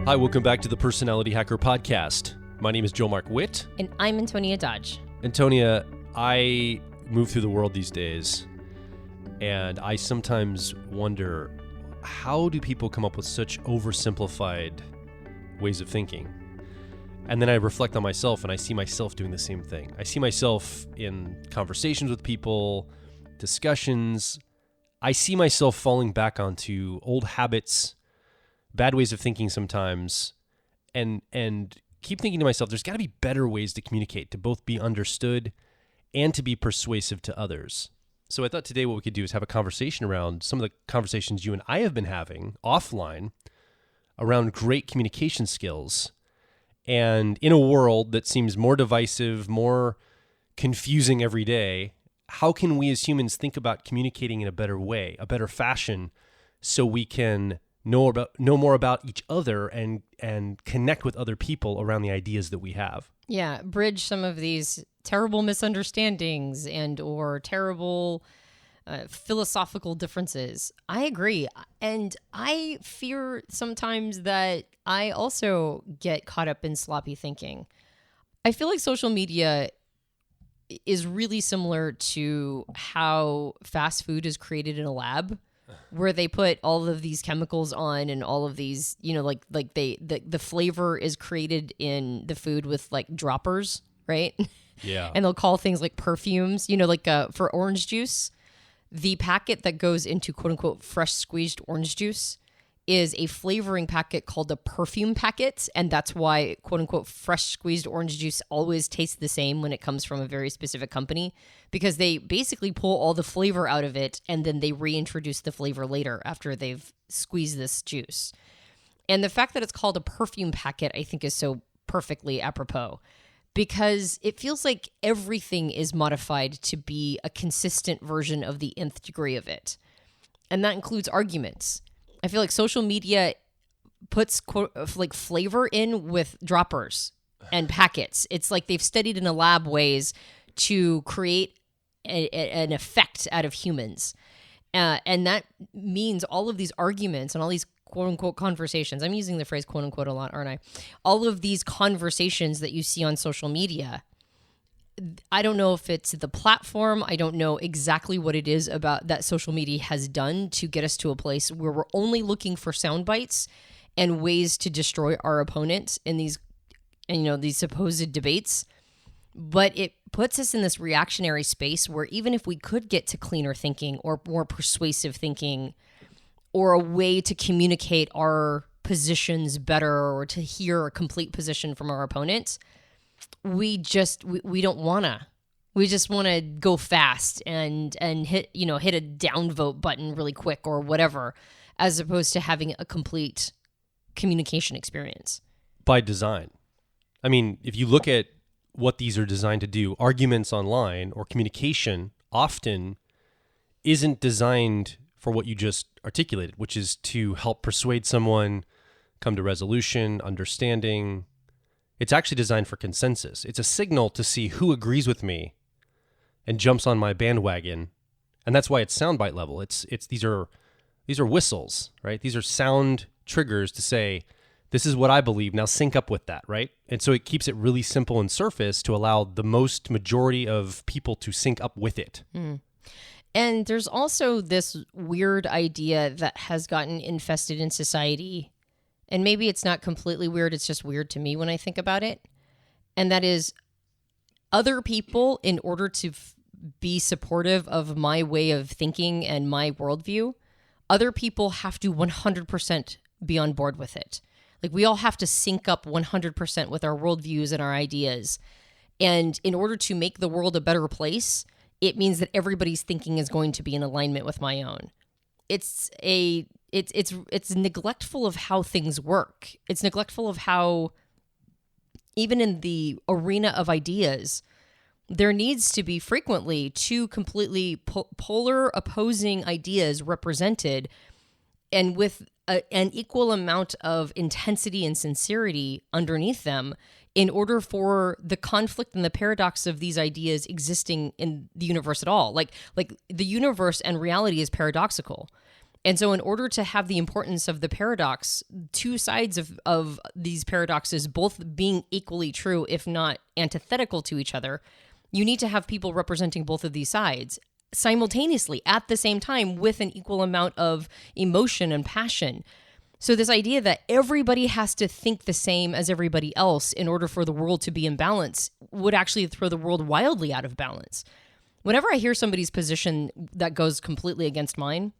Hi, welcome back to the Personality Hacker Podcast. My name is Joe Mark Witt. And I'm Antonia Dodge. Antonia, I move through the world these days, and I sometimes wonder, how do people come up with such oversimplified ways of thinking? And then I reflect on myself, and I see myself doing the same thing. I see myself in conversations with people, discussions. I see myself falling back onto old habits, bad ways of thinking sometimes, and keep thinking to myself, there's got to be better ways to communicate, to both be understood and to be persuasive to others. So I thought today what we could do is have a conversation around some of the conversations you and I have been having offline around great communication skills. And in a world that seems more divisive, more confusing every day, how can we as humans think about communicating in a better way, a better fashion, so we can know more about each other and connect with other people around the ideas that we have? Yeah, bridge some of these terrible misunderstandings and or terrible philosophical differences. I agree. And I fear sometimes that I also get caught up in sloppy thinking. I feel like social media is really similar to how fast food is created in a lab, where they put all of these chemicals on and all of these, the flavor is created in the food with like droppers, right? Yeah. And they'll call things like perfumes, for orange juice, the packet that goes into quote unquote fresh squeezed orange juice is a flavoring packet called a perfume packet. And that's why quote unquote fresh squeezed orange juice always tastes the same when it comes from a very specific company, because they basically pull all the flavor out of it and then they reintroduce the flavor later after they've squeezed this juice. And the fact that it's called a perfume packet, I think, is so perfectly apropos, because it feels like everything is modified to be a consistent version of the nth degree of it. And that includes arguments. I feel like social media puts flavor in with droppers and packets. It's like they've studied in a lab ways to create an effect out of humans. And that means all of these arguments and all these quote unquote conversations. I'm using the phrase quote unquote a lot, aren't I? All of these conversations that you see on social media, I don't know if it's the platform. I don't know exactly what it is about that social media has done to get us to a place where we're only looking for sound bites and ways to destroy our opponents in these supposed debates. But it puts us in this reactionary space where even if we could get to cleaner thinking or more persuasive thinking or a way to communicate our positions better or to hear a complete position from our opponents, we don't wanna. We just want to go fast and hit a downvote button really quick or whatever, as opposed to having a complete communication experience. By design. I mean, if you look at what these are designed to do, arguments online or communication often isn't designed for what you just articulated, which is to help persuade someone, come to resolution, understanding. It's actually designed for consensus. It's a signal to see who agrees with me and jumps on my bandwagon. And that's why it's soundbite level. These are whistles, right? These are sound triggers to say, this is what I believe, now sync up with that, right? And so it keeps it really simple and surface to allow the most majority of people to sync up with it. Mm. And there's also this weird idea that has gotten infested in society. And maybe it's not completely weird, it's just weird to me when I think about it. And that is, other people, in order to be supportive of my way of thinking and my worldview, other people have to 100% be on board with it. Like, we all have to sync up 100% with our worldviews and our ideas. And in order to make the world a better place, it means that everybody's thinking is going to be in alignment with my own. It's neglectful of how things work. It's neglectful of how, even in the arena of ideas, there needs to be frequently two completely polar opposing ideas represented, and with an equal amount of intensity and sincerity underneath them, in order for the conflict and the paradox of these ideas existing in the universe at all. Like the universe and reality is paradoxical. And so in order to have the importance of the paradox, two sides of these paradoxes both being equally true, if not antithetical to each other, you need to have people representing both of these sides simultaneously at the same time with an equal amount of emotion and passion. So this idea that everybody has to think the same as everybody else in order for the world to be in balance would actually throw the world wildly out of balance. Whenever I hear somebody's position that goes completely against mine,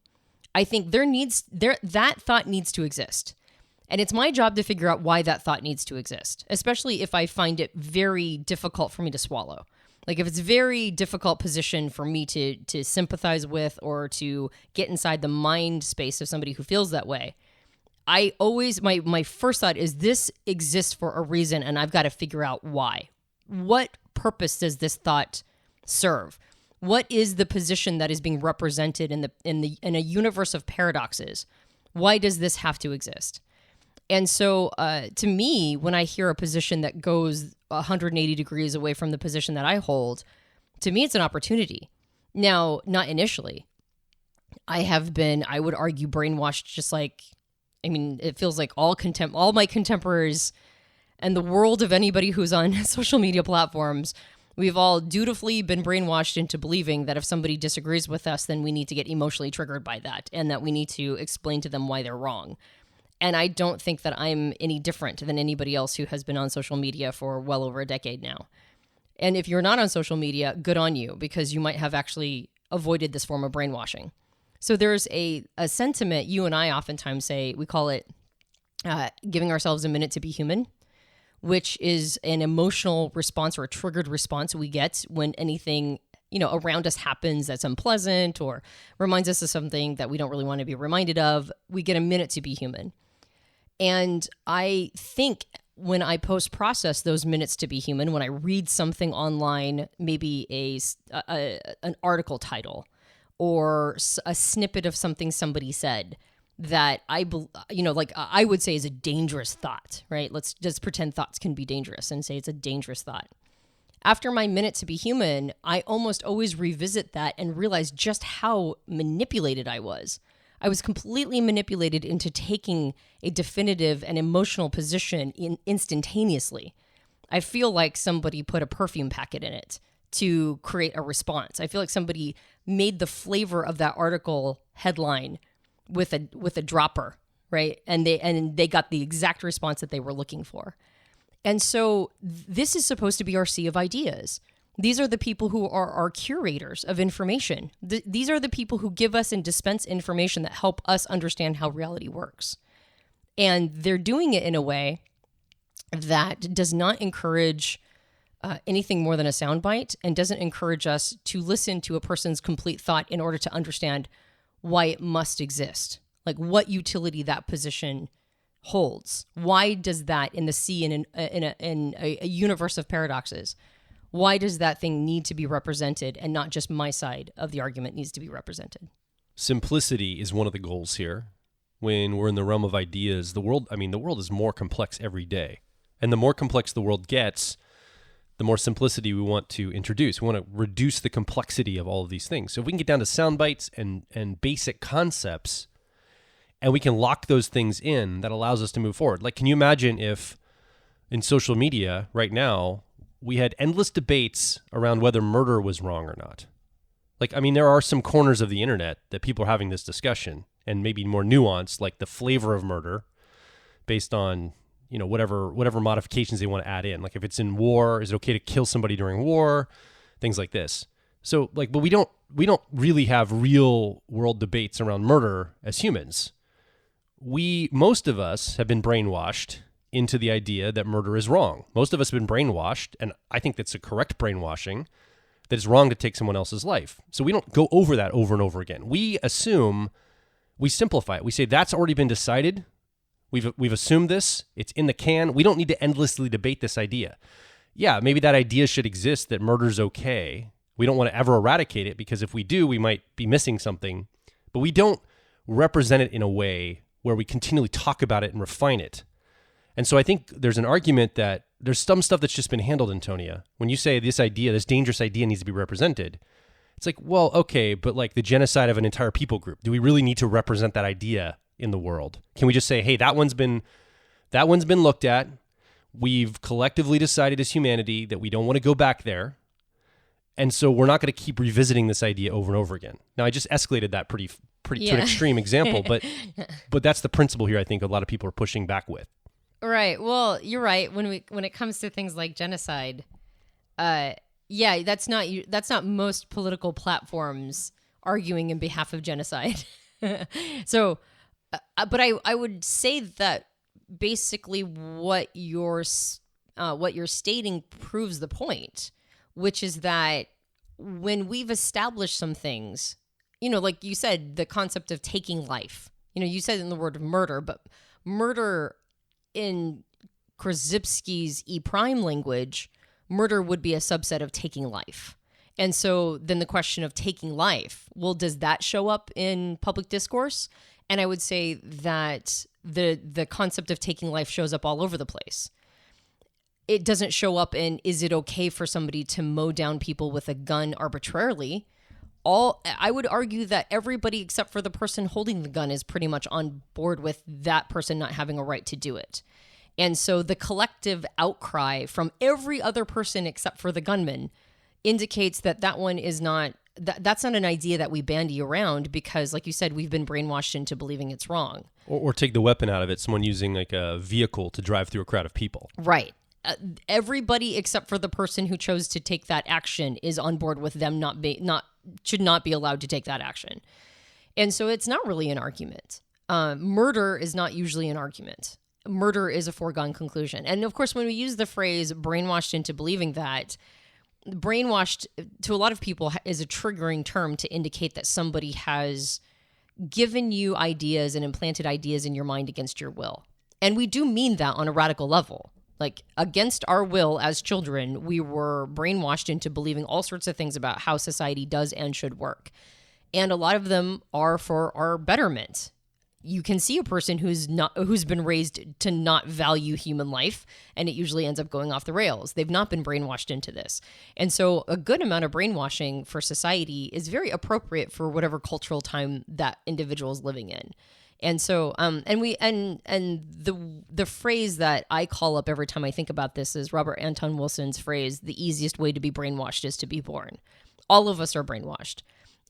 I think that thought needs to exist. And it's my job to figure out why that thought needs to exist, especially if I find it very difficult for me to swallow. Like if it's a very difficult position for me to sympathize with or to get inside the mind space of somebody who feels that way, I always, my first thought is this exists for a reason and I've got to figure out why. What purpose does this thought serve? What is the position that is being represented in a universe of paradoxes? Why does this have to exist? And so to me, when I hear a position that goes 180 degrees away from the position that I hold, to me, it's an opportunity. Now, not initially. I have been, I would argue, brainwashed just like, I mean, it feels like all my contemporaries and the world of anybody who's on social media platforms, we've all dutifully been brainwashed into believing that if somebody disagrees with us, then we need to get emotionally triggered by that and that we need to explain to them why they're wrong. And I don't think that I'm any different than anybody else who has been on social media for well over a decade now. And if you're not on social media, good on you, because you might have actually avoided this form of brainwashing. So there's a sentiment you and I oftentimes say, we call it giving ourselves a minute to be human, which is an emotional response or a triggered response we get when anything around us happens that's unpleasant or reminds us of something that we don't really want to be reminded of. We get a minute to be human. And I think when I post-process those minutes to be human, when I read something online, maybe an article title or a snippet of something somebody said that I would say is a dangerous thought, right? Let's just pretend thoughts can be dangerous and say it's a dangerous thought. After my minute to be human, I almost always revisit that and realize just how manipulated I was. I was completely manipulated into taking a definitive and emotional position instantaneously. I feel like somebody put a perfume packet in it to create a response. I feel like somebody made the flavor of that article headline with a dropper, right? And they got the exact response that they were looking for. And so this is supposed to be our sea of ideas. These are the people who are our curators of information. These are the people who give us and dispense information that help us understand how reality works. And they're doing it in a way that does not encourage anything more than a soundbite and doesn't encourage us to listen to a person's complete thought in order to understand why it must exist, like what utility that position holds. Why does that in the sea in a universe of paradoxes? Why does that thing need to be represented and not just my side of the argument needs to be represented? Simplicity is one of the goals here. When we're in the realm of ideas, the world is more complex every day. And the more complex the world gets, the more simplicity we want to introduce. We want to reduce the complexity of all of these things. So if we can get down to sound bites and basic concepts, and we can lock those things in, that allows us to move forward. Like, can you imagine if in social media right now, we had endless debates around whether murder was wrong or not? Like, I mean, there are some corners of the internet that people are having this discussion and maybe more nuanced, like the flavor of murder based on, whatever modifications they want to add in. Like if it's in war, is it okay to kill somebody during war? Things like this. So but we don't really have real world debates around murder as humans. Most of us have been brainwashed into the idea that murder is wrong. Most of us have been brainwashed, and I think that's a correct brainwashing, that it's wrong to take someone else's life. So we don't go over that over and over again. We simplify it. We say that's already been decided. We've assumed this. It's in the can. We don't need to endlessly debate this idea. Yeah, maybe that idea should exist that murder's okay. We don't want to ever eradicate it because if we do, we might be missing something. But we don't represent it in a way where we continually talk about it and refine it. And so I think there's an argument that there's some stuff that's just been handled, Antonia. When you say this dangerous idea needs to be represented, It's like, well, okay, but like the genocide of an entire people group, do we really need to represent that idea in the world? Can we just say, hey, that one's been looked at. We've collectively decided as humanity that we don't want to go back there. And so we're not going to keep revisiting this idea over and over again. Now, I just escalated that pretty to an extreme example, but that's the principle here I think a lot of people are pushing back with. Right. Well, you're right. When it comes to things like genocide, that's not most political platforms arguing in behalf of genocide. So, but I would say that basically what you're stating proves the point, which is that when we've established some things, like you said, the concept of taking life, you said in the word murder, but murder in Krzyzewski's E-prime language, murder would be a subset of taking life. And so then the question of taking life, well, does that show up in public discourse? And I would say that the concept of taking life shows up all over the place. It doesn't show up in, is it okay for somebody to mow down people with a gun arbitrarily? I would argue that everybody except for the person holding the gun is pretty much on board with that person not having a right to do it. And so the collective outcry from every other person except for the gunman indicates that one is not, that's not an idea that we bandy around because, like you said, we've been brainwashed into believing it's wrong. Or take the weapon out of it, someone using like a vehicle to drive through a crowd of people. Right. Everybody except for the person who chose to take that action is on board with them should not be allowed to take that action. And so it's not really an argument. Murder is not usually an argument. Murder is a foregone conclusion. And of course, when we use the phrase brainwashed into believing that, brainwashed to a lot of people is a triggering term to indicate that somebody has given you ideas and implanted ideas in your mind against your will. And we do mean that on a radical level. Like, against our will as children, we were brainwashed into believing all sorts of things about how society does and should work. And a lot of them are for our betterment. You can see a person who's been raised to not value human life, and it usually ends up going off the rails. They've not been brainwashed into this. And so a good amount of brainwashing for society is very appropriate for whatever cultural time that individual is living in. And so, the phrase that I call up every time I think about this is Robert Anton Wilson's phrase, the easiest way to be brainwashed is to be born. All of us are brainwashed.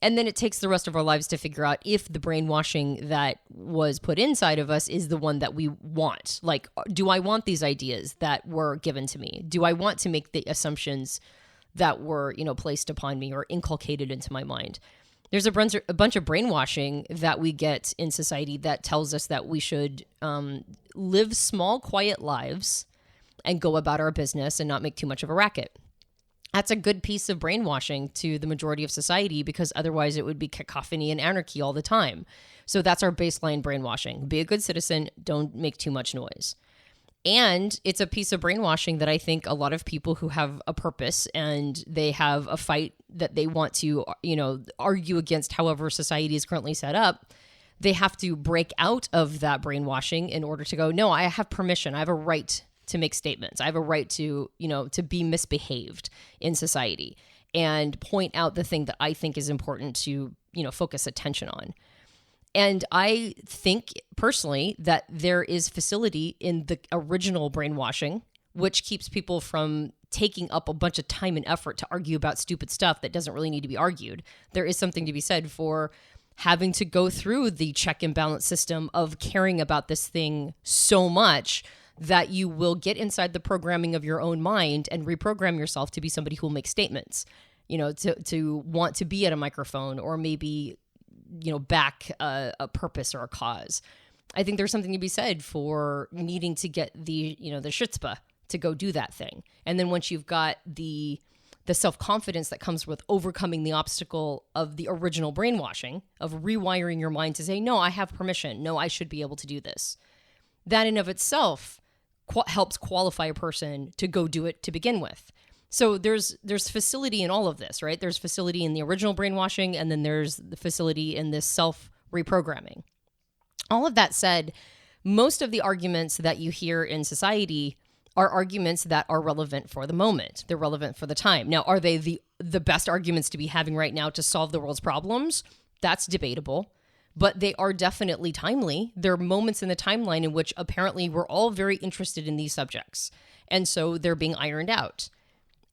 And then it takes the rest of our lives to figure out if the brainwashing that was put inside of us is the one that we want. Like, do I want these ideas that were given to me? Do I want to make the assumptions that were, placed upon me or inculcated into my mind? There's a bunch of brainwashing that we get in society that tells us that we should live small, quiet lives and go about our business and not make too much of a racket. That's a good piece of brainwashing to the majority of society because otherwise it would be cacophony and anarchy all the time. So that's our baseline brainwashing. Be a good citizen, don't make too much noise. And it's a piece of brainwashing that I think a lot of people who have a purpose and they have a fight that they want to, argue against however society is currently set up, they have to break out of that brainwashing in order to go, no, I have permission. I have a right to make statements. I have a right to, to be misbehaved in society and point out the thing that I think is important to, focus attention on. And I think personally that there is facility in the original brainwashing, which keeps people from taking up a bunch of time and effort to argue about stupid stuff that doesn't really need to be argued. There is something to be said for having to go through the check and balance system of caring about this thing so much that you will get inside the programming of your own mind and reprogram yourself to be somebody who will make statements, to want to be at a microphone or maybe back a purpose or a cause. I think there's something to be said for needing to get the chutzpah to go do that thing. And then once you've got the self-confidence that comes with overcoming the obstacle of the original brainwashing, of rewiring your mind to say, no, I have permission. No, I should be able to do this. That in of itself helps qualify a person to go do it to begin with. So there's facility in all of this, right? There's facility in the original brainwashing, and then there's the facility in this self-reprogramming. All of that said, most of the arguments that you hear in society are arguments that are relevant for the moment. They're relevant for the time. Now, are they the best arguments to be having right now to solve the world's problems? That's debatable, but they are definitely timely. There are moments in the timeline in which apparently we're all very interested in these subjects. And so they're being ironed out.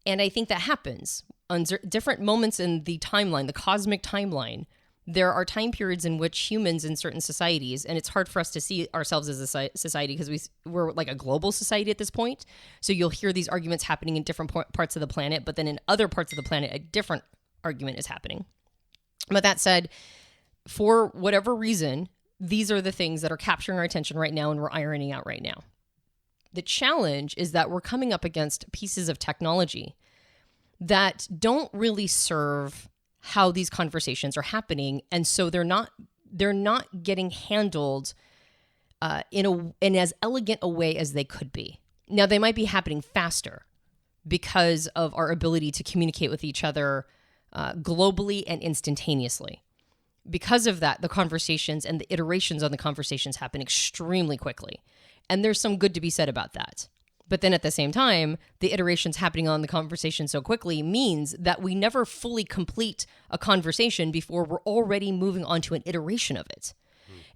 And I think that happens on different moments in the timeline, the cosmic timeline. There are time periods in which humans in certain societies, and it's hard for us to see ourselves as a society because we're like a global society at this point. So you'll hear these arguments happening in different parts of the planet, but then in other parts of the planet, a different argument is happening. But that said, for whatever reason, these are the things that are capturing our attention right now and we're ironing out right now. The challenge is that we're coming up against pieces of technology that don't really serve how these conversations are happening, and so they're not getting handled in as elegant a way as they could be. Now, they might be happening faster because of our ability to communicate with each other globally and instantaneously. Because of that, the conversations and the iterations on the conversations happen extremely quickly, and there's some good to be said about that. But then at the same time, the iterations happening on the conversation so quickly means that we never fully complete a conversation before we're already moving on to an iteration of it.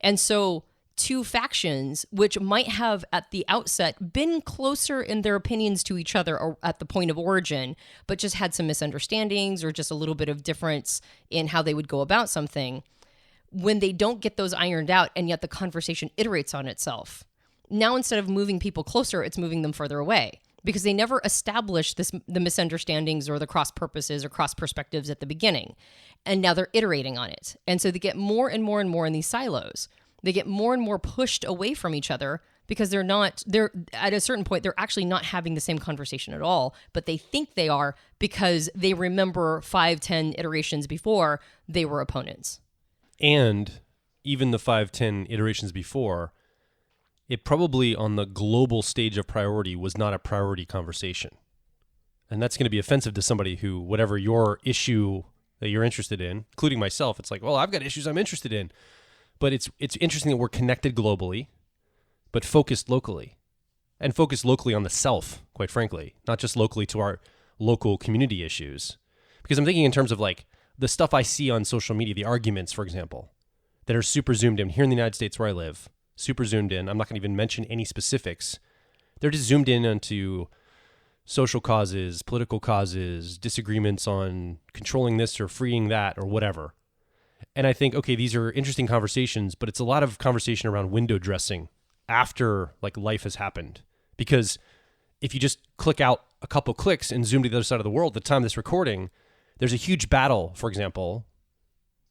And so two factions, which might have at the outset been closer in their opinions to each other or at the point of origin, but just had some misunderstandings or just a little bit of difference in how they would go about something, when they don't get those ironed out and yet the conversation iterates on itself, now instead of moving people closer, it's moving them further away because they never established the misunderstandings or the cross purposes or cross perspectives at the beginning. And now they're iterating on it. And so they get more and more and more in these silos. They get more and more pushed away from each other because they're at a certain point, they're actually not having the same conversation at all, but they think they are because they remember 5-10 iterations before they were opponents. And even the 5-10 iterations before, it probably on the global stage of priority was not a priority conversation. And that's going to be offensive to somebody who, whatever your issue that you're interested in, including myself, it's like, well, I've got issues I'm interested in. But it's interesting that we're connected globally, but focused locally. And focused locally on the self, quite frankly, not just locally to our local community issues. Because I'm thinking in terms of like the stuff I see on social media, the arguments, for example, that are super zoomed in here in the United States where I live. Super zoomed in. I'm not going to even mention any specifics. They're just zoomed in onto social causes, political causes, disagreements on controlling this or freeing that or whatever. And I think, okay, these are interesting conversations, but it's a lot of conversation around window dressing after like life has happened. Because if you just click out a couple clicks and zoom to the other side of the world, at the time of this recording, there's a huge battle, for example,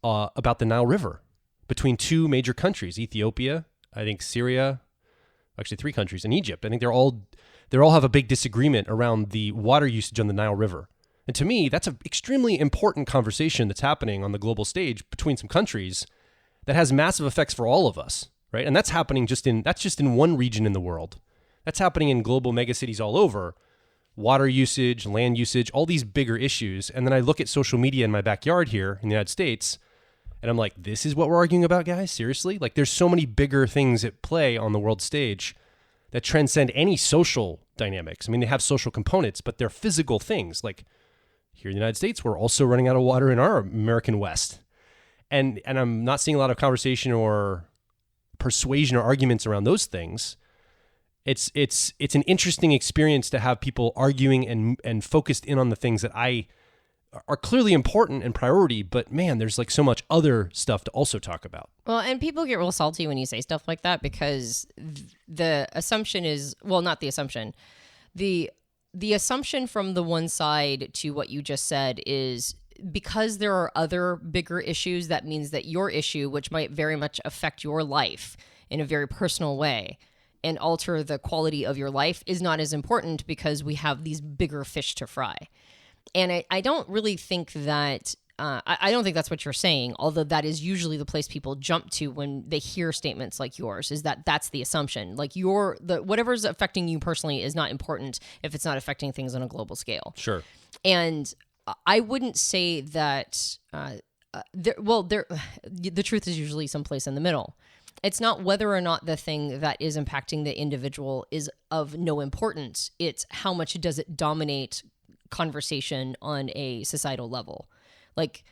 about the Nile River between two major countries, Ethiopia, I think Syria, actually 3 countries, and Egypt. I think they all have a big disagreement around the water usage on the Nile River. And to me, that's an extremely important conversation that's happening on the global stage between some countries that has massive effects for all of us, right? And that's happening just in one region in the world. That's happening in global megacities all over. Water usage, land usage, all these bigger issues. And then I look at social media in my backyard here in the United States, and I'm like, this is what we're arguing about, guys? Seriously? Like, there's so many bigger things at play on the world stage that transcend any social dynamics. I mean, they have social components, but they're physical things. Like, here in the United States, we're also running out of water in our American West. And I'm not seeing a lot of conversation or persuasion or arguments around those things. It's an interesting experience to have people arguing and focused in on the things that are clearly important and priority, but man, there's like so much other stuff to also talk about. Well, and people get real salty when you say stuff like that because the assumption is, well, not the assumption. The assumption from the one side to what you just said is because there are other bigger issues, that means that your issue, which might very much affect your life in a very personal way and alter the quality of your life, is not as important because we have these bigger fish to fry. And I don't really think that, I don't think that's what you're saying, although that is usually the place people jump to when they hear statements like yours, is that that's the assumption. Like whatever's affecting you personally is not important if it's not affecting things on a global scale. Sure. And I wouldn't say that, the truth is usually someplace in the middle. It's not whether or not the thing that is impacting the individual is of no importance. It's how much does it dominate conversation on a societal level. Like,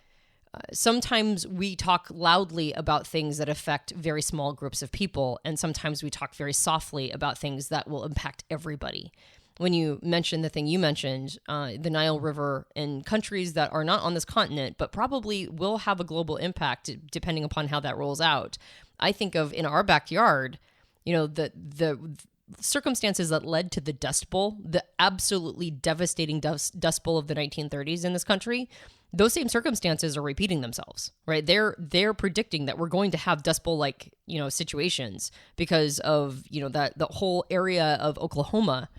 sometimes we talk loudly about things that affect very small groups of people, and sometimes we talk very softly about things that will impact everybody. When you mentioned the thing you mentioned, the Nile River in countries that are not on this continent, but probably will have a global impact depending upon how that rolls out. I think of in our backyard, the circumstances that led to the Dust Bowl, the absolutely devastating Dust Bowl of the 1930s in this country. Those same circumstances are repeating themselves, right? They're predicting that we're going to have Dust Bowl-like, situations because of, that the whole area of Oklahoma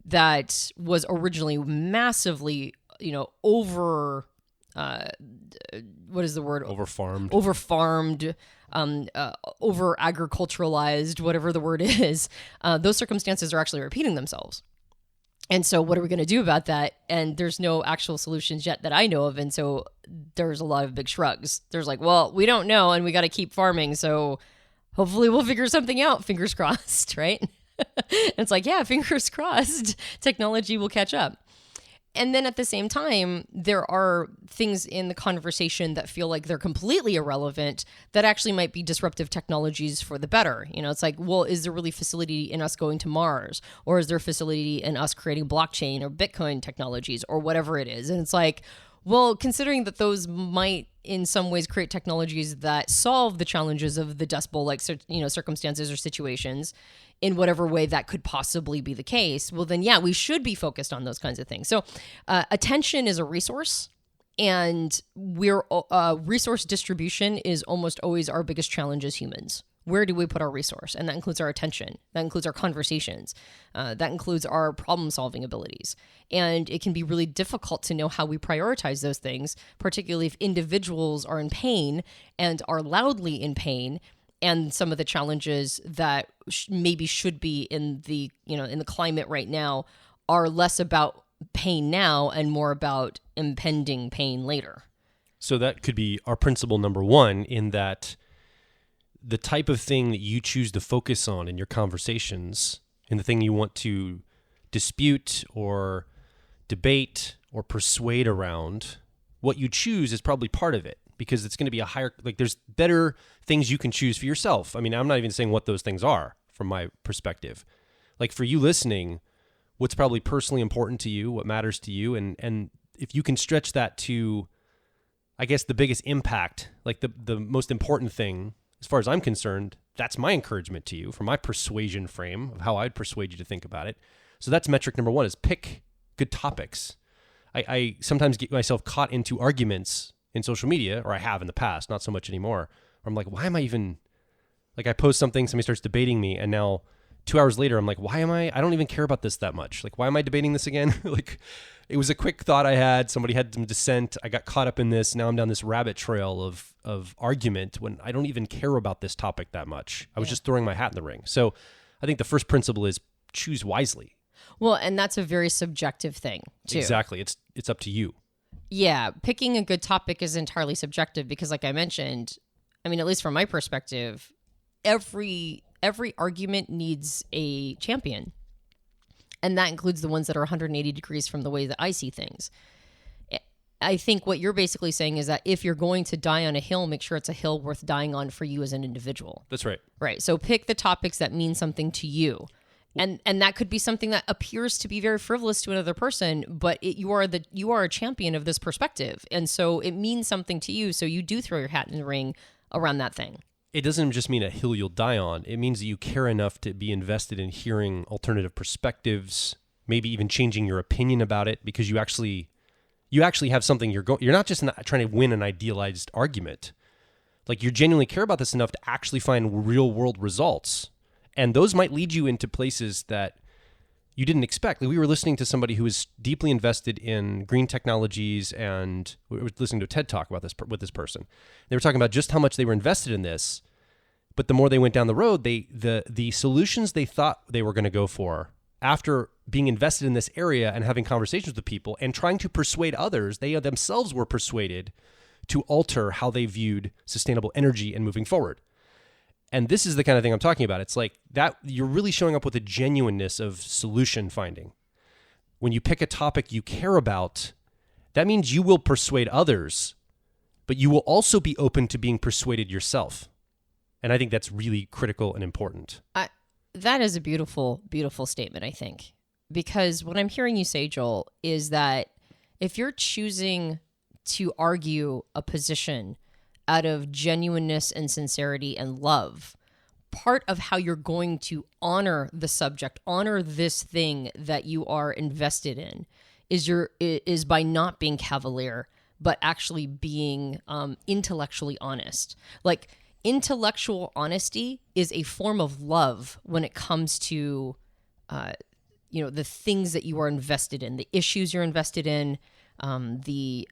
that was originally massively, over, what is the word? Overfarmed. Over agriculturalized, whatever the word is. Those circumstances are actually repeating themselves. And so what are we going to do about that? And there's no actual solutions yet that I know of. And so there's a lot of big shrugs. There's like, well, we don't know and we got to keep farming. So hopefully we'll figure something out. Fingers crossed, right? It's like, yeah, fingers crossed. Technology will catch up. And then at the same time, there are things in the conversation that feel like they're completely irrelevant that actually might be disruptive technologies for the better. It's like, well, is there really facility in us going to Mars? Or is there facility in us creating blockchain or Bitcoin technologies or whatever it is? And it's like, well, considering that those might in some ways create technologies that solve the challenges of the Dust Bowl-like circumstances or situations, in whatever way that could possibly be the case, well, then, yeah, we should be focused on those kinds of things. So attention is a resource, and resource distribution is almost always our biggest challenge as humans. Where do we put our resource? And that includes our attention. That includes our conversations. That includes our problem-solving abilities. And it can be really difficult to know how we prioritize those things, particularly if individuals are in pain and are loudly in pain, and some of the challenges that maybe should be in the climate right now are less about pain now and more about impending pain later. So that could be our principle number one, in that the type of thing that you choose to focus on in your conversations and the thing you want to dispute or debate or persuade around, what you choose is probably part of it. Because it's going to be a higher, there's better things you can choose for yourself. I mean, I'm not even saying what those things are from my perspective. Like, for you listening, what's probably personally important to you, what matters to you, and if you can stretch that to, I guess, the biggest impact, like the most important thing, as far as I'm concerned, that's my encouragement to you from my persuasion frame of how I'd persuade you to think about it. So that's metric number one, is pick good topics. I sometimes get myself caught into arguments in social media, or I have in the past, not so much anymore, where I'm like, why am I even, I post something, somebody starts debating me, and now 2 hours later, I'm like, I don't even care about this that much. Why am I debating this again? It was a quick thought I had, somebody had some dissent, I got caught up in this, now I'm down this rabbit trail of argument when I don't even care about this topic that much. I was just throwing my hat in the ring. So I think the first principle is choose wisely. Well, and that's a very subjective thing, too. Exactly. It's up to you. Yeah, picking a good topic is entirely subjective because, like I mentioned, I mean, at least from my perspective, every argument needs a champion. And that includes the ones that are 180 degrees from the way that I see things. I think what you're basically saying is that if you're going to die on a hill, make sure it's a hill worth dying on for you as an individual. That's right. Right. So pick the topics that mean something to you. And that could be something that appears to be very frivolous to another person, but you are a champion of this perspective. And so it means something to you. So you do throw your hat in the ring around that thing. It doesn't just mean a hill you'll die on. It means that you care enough to be invested in hearing alternative perspectives, maybe even changing your opinion about it, because you actually have something you're not just trying to win an idealized argument. You genuinely care about this enough to actually find real world results. And those might lead you into places that you didn't expect. We were listening to somebody who was deeply invested in green technologies, and we were listening to a TED Talk about this with this person. They were talking about just how much they were invested in this, but the more they went down the road, the solutions they thought they were going to go for, after being invested in this area and having conversations with people and trying to persuade others, they themselves were persuaded to alter how they viewed sustainable energy and moving forward. And this is the kind of thing I'm talking about. It's like that you're really showing up with a genuineness of solution finding. When you pick a topic you care about, that means you will persuade others, but you will also be open to being persuaded yourself. And I think that's really critical and important. That is a beautiful, beautiful statement, I think. Because what I'm hearing you say, Joel, is that if you're choosing to argue a position out of genuineness and sincerity and love, part of how you're going to honor the subject, honor this thing that you are invested in, is by not being cavalier, but actually being intellectually honest. Like, intellectual honesty is a form of love when it comes to the things that you are invested in, the issues you're invested in, the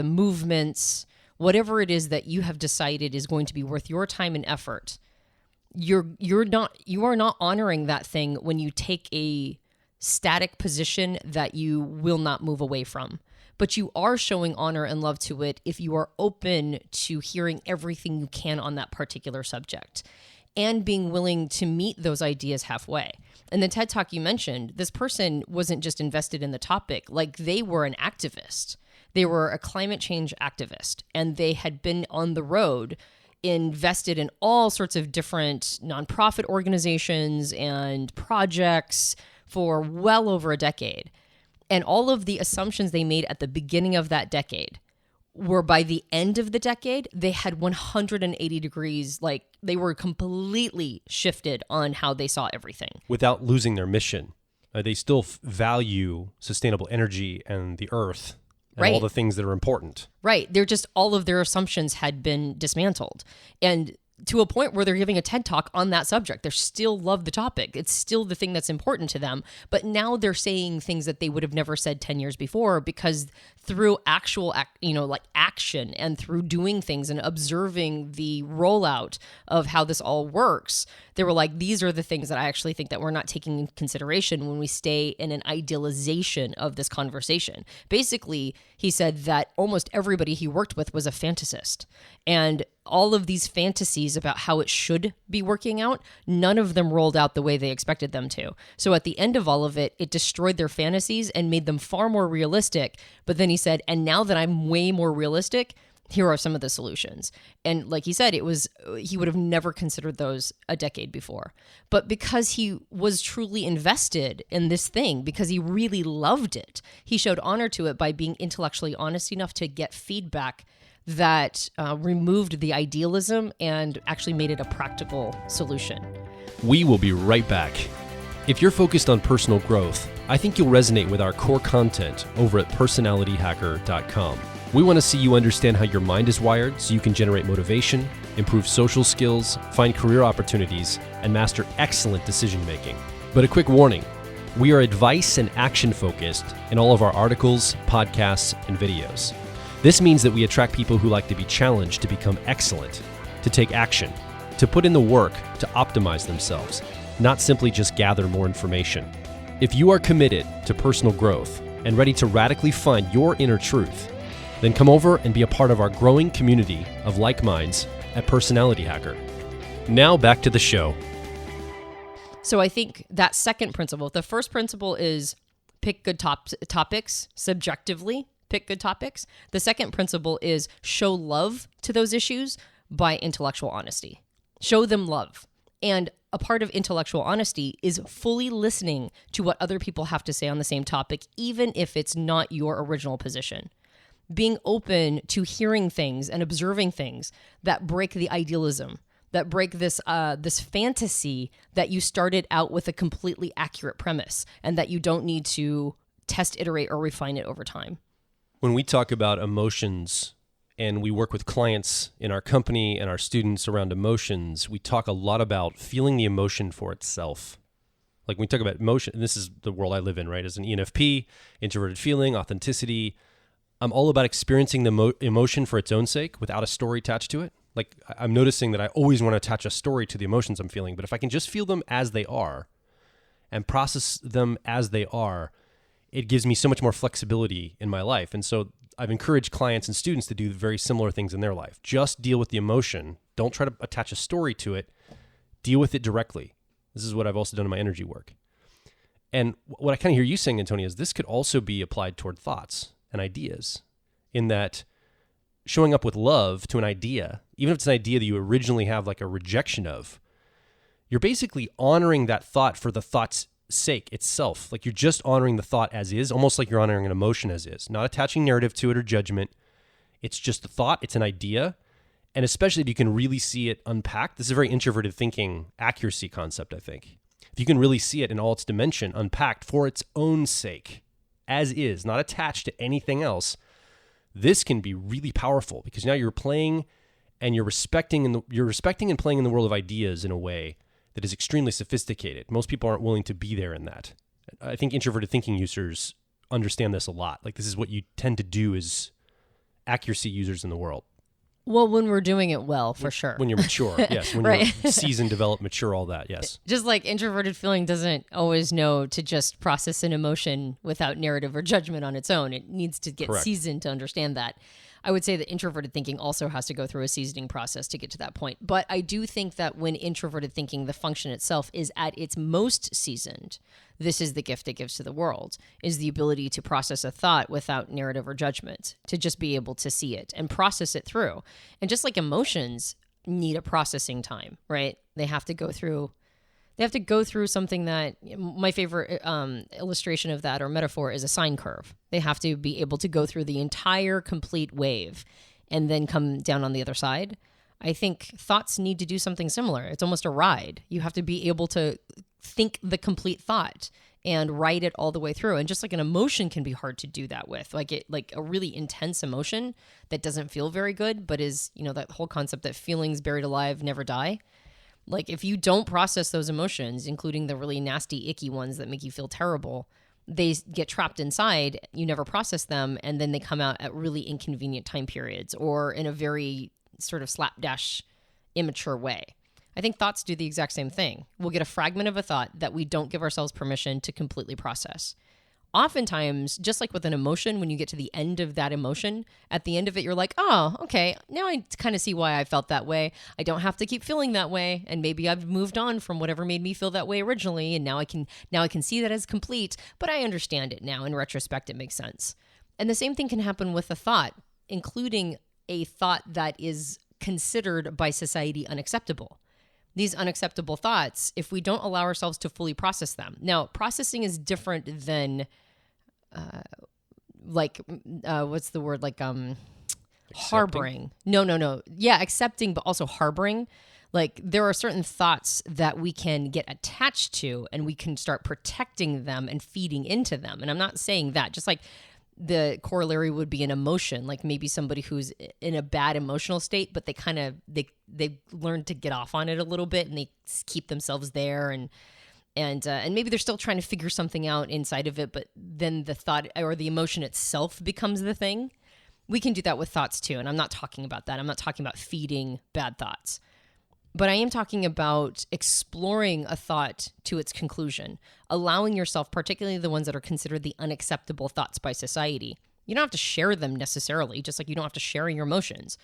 movements, whatever it is that you have decided is going to be worth your time and effort. You are not honoring that thing when you take a static position that you will not move away from. But you are showing honor and love to it if you are open to hearing everything you can on that particular subject and being willing to meet those ideas halfway. In the TED Talk you mentioned, this person wasn't just invested in the topic, like they were an activist. They were a climate change activist, and they had been on the road invested in all sorts of different nonprofit organizations and projects for well over a decade. And all of the assumptions they made at the beginning of that decade were, by the end of the decade, they had 180 degrees, like they were completely shifted on how they saw everything. Without losing their mission. They still value sustainable energy and the earth and all the things that are important. Right. They're just, all of their assumptions had been dismantled. And to a point where they're giving a TED Talk on that subject. They still love the topic. It's still the thing that's important to them. But now they're saying things that they would have never said 10 years before, because through actual, action and through doing things and observing the rollout of how this all works, they were like, these are the things that I actually think that we're not taking into consideration when we stay in an idealization of this conversation. Basically, he said that almost everybody he worked with was a fantasist. And all of these fantasies about how it should be working out, none of them rolled out the way they expected them to. So at the end of all of it, it destroyed their fantasies and made them far more realistic. But then he said, and now that I'm way more realistic, here are some of the solutions. And like he said, he would have never considered those a decade before. But because he was truly invested in this thing, because he really loved it, he showed honor to it by being intellectually honest enough to get feedback that removed the idealism and actually made it a practical solution. We will be right back. If you're focused on personal growth, I think you'll resonate with our core content over at personalityhacker.com. We want to see you understand how your mind is wired so you can generate motivation, improve social skills, find career opportunities, and master excellent decision making. But a quick warning, we are advice and action focused in all of our articles, podcasts, and videos. This means that we attract people who like to be challenged to become excellent, to take action, to put in the work to optimize themselves, not simply just gather more information. If you are committed to personal growth and ready to radically find your inner truth, then come over and be a part of our growing community of like minds at Personality Hacker. Now back to the show. So I think that second principle, the first principle is pick good topics subjectively. Pick good topics. The second principle is show love to those issues by intellectual honesty. Show them love. And a part of intellectual honesty is fully listening to what other people have to say on the same topic, even if it's not your original position. Being open to hearing things and observing things that break the idealism, that break this fantasy that you started out with a completely accurate premise and that you don't need to test, iterate, or refine it over time. When we talk about emotions and we work with clients in our company and our students around emotions, we talk a lot about feeling the emotion for itself. Like when we talk about emotion, and this is the world I live in, right? As an ENFP, introverted feeling, authenticity, I'm all about experiencing the emotion for its own sake without a story attached to it. Like I'm noticing that I always want to attach a story to the emotions I'm feeling, but if I can just feel them as they are and process them as they are, it gives me so much more flexibility in my life. And so I've encouraged clients and students to do very similar things in their life. Just deal with the emotion. Don't try to attach a story to it. deal with it directly. This is what I've also done in my energy work. And what I kind of hear you saying, Antonia, is this could also be applied toward thoughts and ideas, in that showing up with love to an idea, even if it's an idea that you originally have like a rejection of, you're basically honoring that thought for the thought's sake itself. Like you're just honoring the thought as is, almost like you're honoring an emotion as is, not attaching narrative to it or judgment. It's just a thought. It's an idea. And especially if you can really see it unpacked, this is a very introverted thinking accuracy concept, I think. If you can really see it in all its dimension, unpacked for its own sake, as is, not attached to anything else, this can be really powerful, because now you're playing and you're respecting and playing in the world of ideas in a way that is extremely sophisticated. Most people aren't willing to be there in that. I think introverted thinking users understand this a lot. Like this is what you tend to do as accuracy users in the world. Well, when we're doing it well, for sure. When you're mature, yes. When Right. you're seasoned, developed, mature, all that, yes. Just like introverted feeling doesn't always know to just process an emotion without narrative or judgment on its own. It needs to get Correct. seasoned to understand that. I would say that introverted thinking also has to go through a seasoning process to get to that point. But I do think that when introverted thinking, the function itself is at its most seasoned, this is the gift it gives to the world, is the ability to process a thought without narrative or judgment, to just be able to see it and process it through. And just like emotions need a processing time, right? They have to go through something that my favorite illustration of that or metaphor is a sine curve. They have to be able to go through the entire complete wave and then come down on the other side. I think thoughts need to do something similar. It's almost a ride. You have to be able to think the complete thought and ride it all the way through. And just like an emotion can be hard to do that with, like a really intense emotion that doesn't feel very good, but is, that whole concept that feelings buried alive never die. Like if you don't process those emotions, including the really nasty, icky ones that make you feel terrible, they get trapped inside, you never process them, and then they come out at really inconvenient time periods or in a very sort of slapdash, immature way. I think thoughts do the exact same thing. We'll get a fragment of a thought that we don't give ourselves permission to completely process. Oftentimes, just like with an emotion, when you get to the end of that emotion, at the end of it, you're like, oh, okay, now I kind of see why I felt that way. I don't have to keep feeling that way. And maybe I've moved on from whatever made me feel that way originally. And now I can see that as complete, but I understand it now. In retrospect, it makes sense. And the same thing can happen with a thought, including a thought that is considered by society unacceptable. These unacceptable thoughts, if we don't allow ourselves to fully process them. Now, processing is different than what's the word? Harboring. No. Yeah, accepting, but also harboring. Like there are certain thoughts that we can get attached to and we can start protecting them and feeding into them. And I'm not saying that, just like the corollary would be an emotion, like maybe somebody who's in a bad emotional state, but they learn to get off on it a little bit and they keep themselves there and maybe they're still trying to figure something out inside of it, but then the thought or the emotion itself becomes the thing. We can do that with thoughts too. And I'm not talking about that. I'm not talking about feeding bad thoughts. But I am talking about exploring a thought to its conclusion, allowing yourself, particularly the ones that are considered the unacceptable thoughts by society. You don't have to share them necessarily, just like you don't have to share your emotions.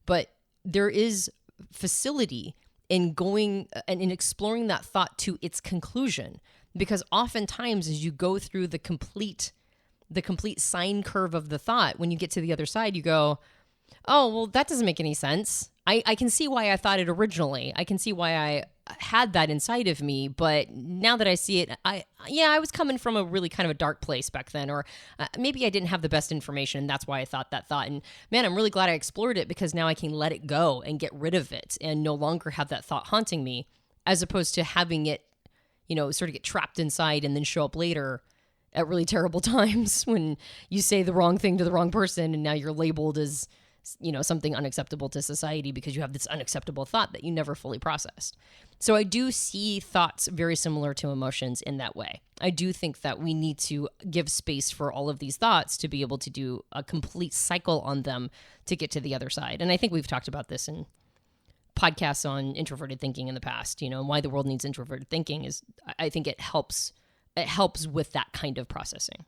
But there is facility in going and in exploring that thought to its conclusion, because oftentimes as you go through the complete sine curve of the thought, when you get to the other side, you go, oh, well, that doesn't make any sense. I can see why I thought it originally. I can see why I had that inside of me, but now that I see it, I was coming from a really kind of a dark place back then, or maybe I didn't have the best information, and that's why I thought that thought. And man, I'm really glad I explored it, because now I can let it go and get rid of it and no longer have that thought haunting me, as opposed to having it, sort of get trapped inside and then show up later at really terrible times when you say the wrong thing to the wrong person and now you're labeled as something unacceptable to society because you have this unacceptable thought that you never fully processed. So I do see thoughts very similar to emotions in that way. I do think that we need to give space for all of these thoughts to be able to do a complete cycle on them to get to the other side. And I think we've talked about this in podcasts on introverted thinking in the past, and why the world needs introverted thinking is, I think it helps with that kind of processing.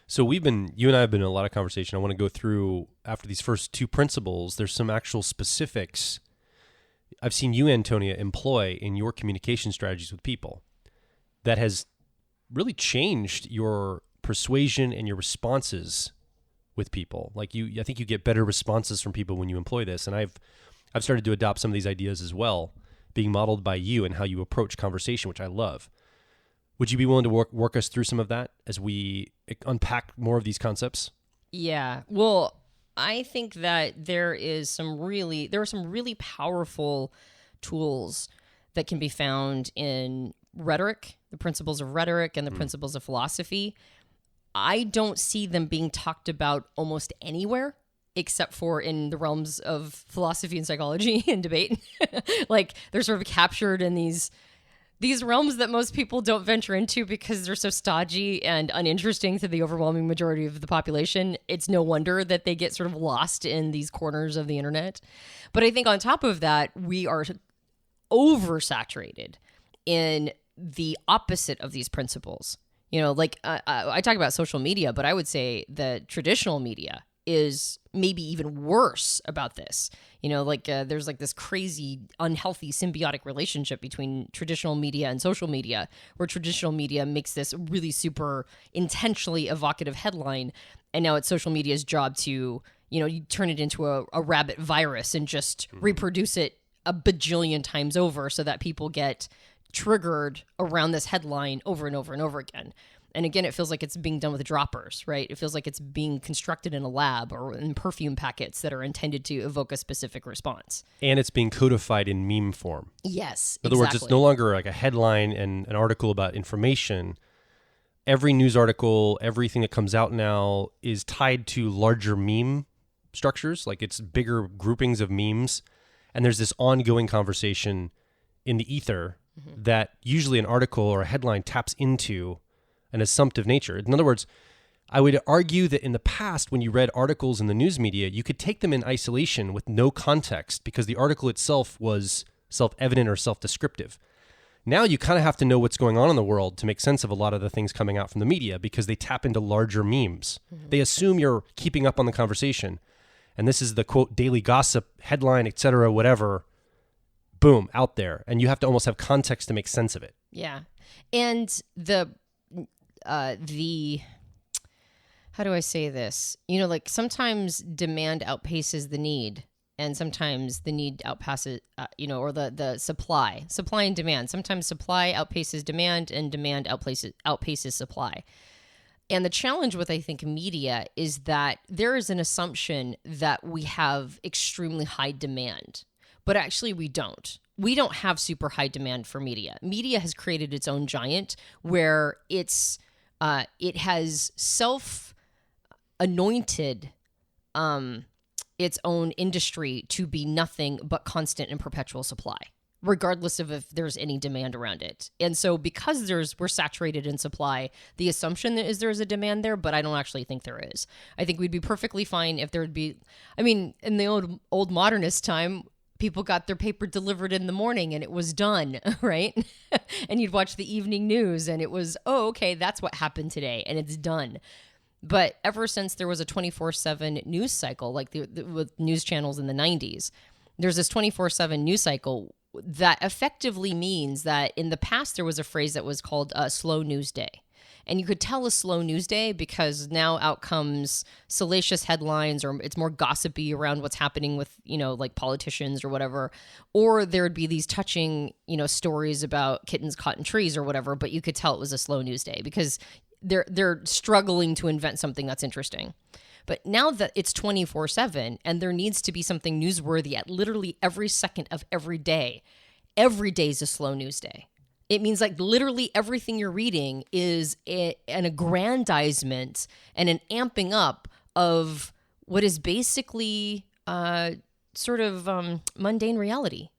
So you and I have been in a lot of conversation. I want to go through, after these first two principles, there's some actual specifics I've seen you, Antonia, employ in your communication strategies with people that has really changed your persuasion and your responses with people. Like I think you get better responses from people when you employ this. And I've started to adopt some of these ideas as well, being modeled by you and how you approach conversation, which I love. Would you be willing to work us through some of that as we unpack more of these concepts? Yeah. Well, I think that there are some really powerful tools that can be found in rhetoric, the principles of rhetoric and the principles of philosophy. I don't see them being talked about almost anywhere except for in the realms of philosophy and psychology and debate. Like they're sort of captured in these realms that most people don't venture into because they're so stodgy and uninteresting to the overwhelming majority of the population. It's no wonder that they get sort of lost in these corners of the internet. But I think on top of that, we are oversaturated in the opposite of these principles. You know, like I talk about social media, but I would say that traditional media is maybe even worse about this. You know, like there's like this crazy, unhealthy symbiotic relationship between traditional media and social media, where traditional media makes this really super intentionally evocative headline. And now it's social media's job to, you know, you turn it into a rabbit virus and just reproduce it a bajillion times over so that people get triggered around this headline over and over and over again. And again, it feels like it's being done with droppers, right? It feels like it's being constructed in a lab or in perfume packets that are intended to evoke a specific response. And it's being codified in meme form. Yes, In other words, it's no longer like a headline and an article about information. Every news article, everything that comes out now is tied to larger meme structures. Like it's bigger groupings of memes. And there's this ongoing conversation in the ether that usually an article or a headline taps into an assumptive nature. In other words, I would argue that in the past, when you read articles in the news media, you could take them in isolation with no context because the article itself was self-evident or self-descriptive. Now you kind of have to know what's going on in the world to make sense of a lot of the things coming out from the media because they tap into larger memes. They assume you're keeping up on the conversation. And this is the quote, daily gossip, headline, etc., whatever, boom, out there. And you have to almost have context to make sense of it. Yeah. And the how do I say this? You know, like sometimes demand outpaces the need, and sometimes the need outpasses, or the supply and demand. Sometimes supply outpaces demand, and demand outpaces supply. And the challenge with, I think, media is that there is an assumption that we have extremely high demand, but actually we don't. We don't have super high demand for media. Media has created its own giant where it has self-anointed its own industry to be nothing but constant and perpetual supply, regardless of if there's any demand around it. And so because we're saturated in supply, the assumption is there's a demand there, but I don't actually think there is. I think we'd be perfectly fine if there would be, in the old modernist time, people got their paper delivered in the morning and it was done, right? And you'd watch the evening news and it was, oh, okay, that's what happened today and it's done. But ever since there was a 24/7 news cycle, like with news channels in the 90s, there's this 24/7 news cycle that effectively means that in the past there was a phrase that was called a slow news day. And you could tell a slow news day because now out comes salacious headlines, or it's more gossipy around what's happening with, like politicians or whatever. Or there would be these touching, stories about kittens caught in trees or whatever, but you could tell it was a slow news day because they're struggling to invent something that's interesting. But now that it's 24/7 and there needs to be something newsworthy at literally every second of every day is a slow news day. It means like literally everything you're reading is an aggrandizement and an amping up of what is basically sort of mundane reality.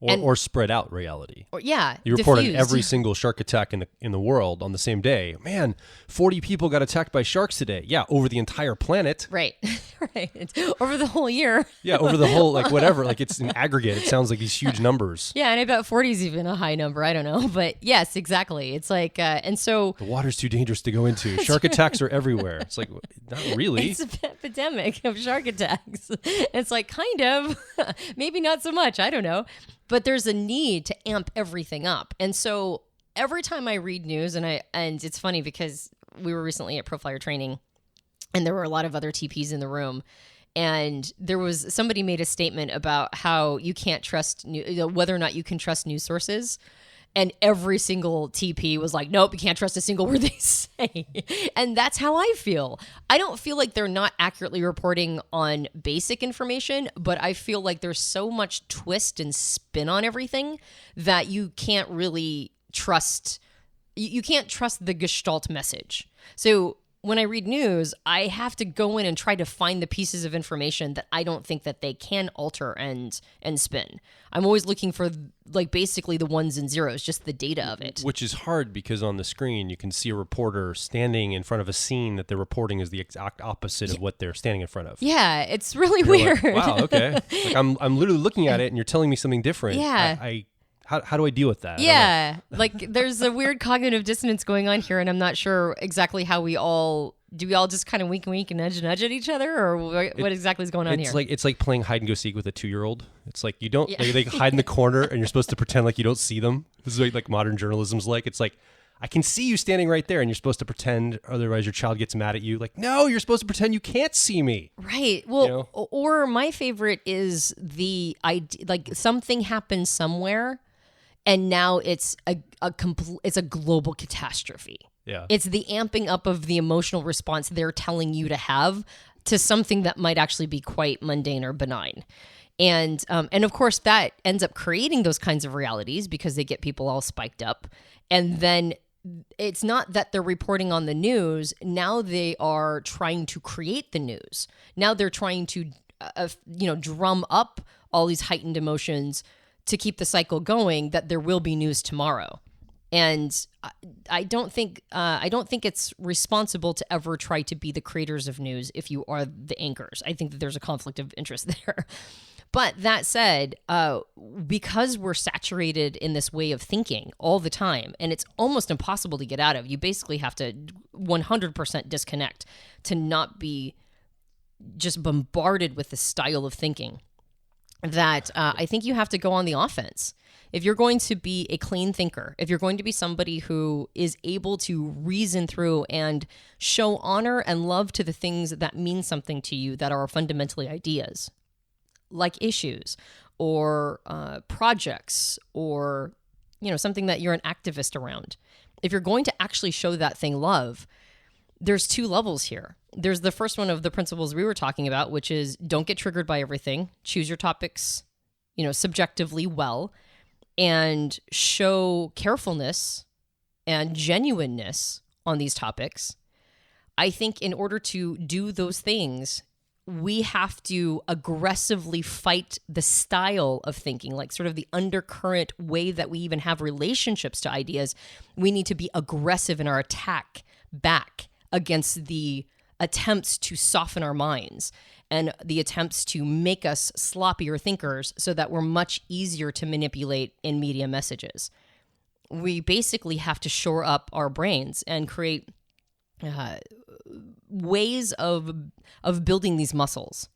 or spread out reality. Or, yeah, You report on diffused. every single shark attack in the world on the same day. Man, 40 people got attacked by sharks today. Yeah, over the entire planet. Right. Right. Over the whole year. Yeah, over the whole, like, whatever. Like, it's an aggregate. It sounds like these huge numbers. Yeah, and I bet 40 is even a high number. I don't know. But yes, exactly. It's like, and so... The water's too dangerous to go into. Shark attacks are everywhere. It's like, not really. It's an epidemic of shark attacks. It's like, kind of. Maybe not so much. I don't know. But there's a need to amp everything up. And so every time I read news, and it's funny because we were recently at Proflyer training, and there were a lot of other TPs in the room. And there was somebody made a statement about how you can't trust whether or not you can trust news sources. And every single TP was like, nope, you can't trust a single word they say. And that's how I feel. I don't feel like they're not accurately reporting on basic information, but I feel like there's so much twist and spin on everything that you can't really trust. You can't trust the Gestalt message. So when I read news, I have to go in and try to find the pieces of information that I don't think that they can alter and spin. I'm always looking for like basically the ones and zeros, just the data of it. Which is hard because on the screen you can see a reporter standing in front of a scene that they're reporting is the exact opposite of what they're standing in front of. Yeah, it's really You're weird. like, wow, okay. Like I'm literally looking at it and you're telling me something different. Yeah. How do I deal with that? Yeah, like there's a weird cognitive dissonance going on here, and I'm not sure exactly how we all just kind of wink and nudge at each other, or what exactly is going on here? It's like playing hide and go seek with a 2-year-old. It's like you don't they hide in the corner and you're supposed to pretend like you don't see them. This is what like modern journalism's like. It's like I can see you standing right there and you're supposed to pretend, otherwise your child gets mad at you. Like, no, you're supposed to pretend you can't see me. Right. Well, or my favorite is the idea, like something happens somewhere and now it's a global catastrophe. Yeah. It's the amping up of the emotional response they're telling you to have to something that might actually be quite mundane or benign. And of course that ends up creating those kinds of realities because they get people all spiked up. And then it's not that they're reporting on the news. Now they are trying to create the news. Now they're trying to, drum up all these heightened emotions to keep the cycle going that there will be news tomorrow. And I don't think it's responsible to ever try to be the creators of news if you are the anchors. I think that there's a conflict of interest there. But that said, because we're saturated in this way of thinking all the time, and it's almost impossible to get out of, you basically have to 100% disconnect to not be just bombarded with this style of thinking, that I think you have to go on the offense. If you're going to be a clean thinker, if you're going to be somebody who is able to reason through and show honor and love to the things that mean something to you that are fundamentally ideas, like issues or projects or, something that you're an activist around. If you're going to actually show that thing love, there's 2 levels here. There's the first one of the principles we were talking about, which is don't get triggered by everything. Choose your topics, subjectively well, and show carefulness and genuineness on these topics. I think in order to do those things, we have to aggressively fight the style of thinking, like sort of the undercurrent way that we even have relationships to ideas. We need to be aggressive in our attack back against the attempts to soften our minds and the attempts to make us sloppier thinkers so that we're much easier to manipulate in media messages. We basically have to shore up our brains and create ways of building these muscles.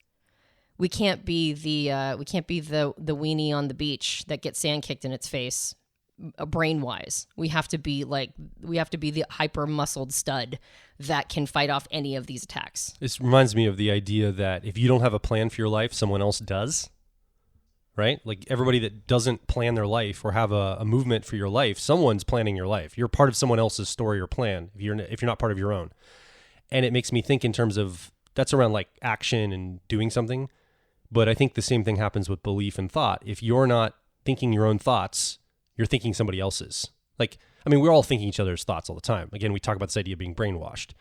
We can't be the weenie on the beach that gets sand kicked in its face, brain wise. We have to be the hyper muscled stud that can fight off any of these attacks. This reminds me of the idea that if you don't have a plan for your life, someone else does. Right? Like everybody that doesn't plan their life or have a movement for your life, someone's planning your life. You're part of someone else's story or plan if you're not part of your own. And it makes me think in terms of that's around like action and doing something. But I think the same thing happens with belief and thought. If you're not thinking your own thoughts, you're thinking somebody else's. Like, we're all thinking each other's thoughts all the time. Again, we talk about this idea of being brainwashed.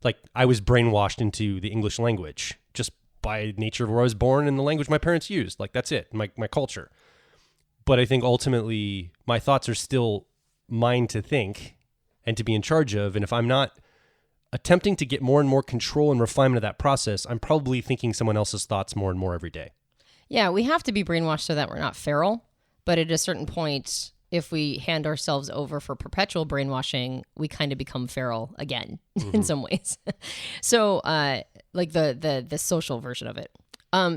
Like, I was brainwashed into the English language just by nature of where I was born and the language my parents used. Like, that's it, my culture. But I think ultimately my thoughts are still mine to think and to be in charge of. And if I'm not attempting to get more and more control and refinement of that process, I'm probably thinking someone else's thoughts more and more every day. Yeah, we have to be brainwashed so that we're not feral. But at a certain point, if we hand ourselves over for perpetual brainwashing, we kind of become feral again in some ways. So like the social version of it.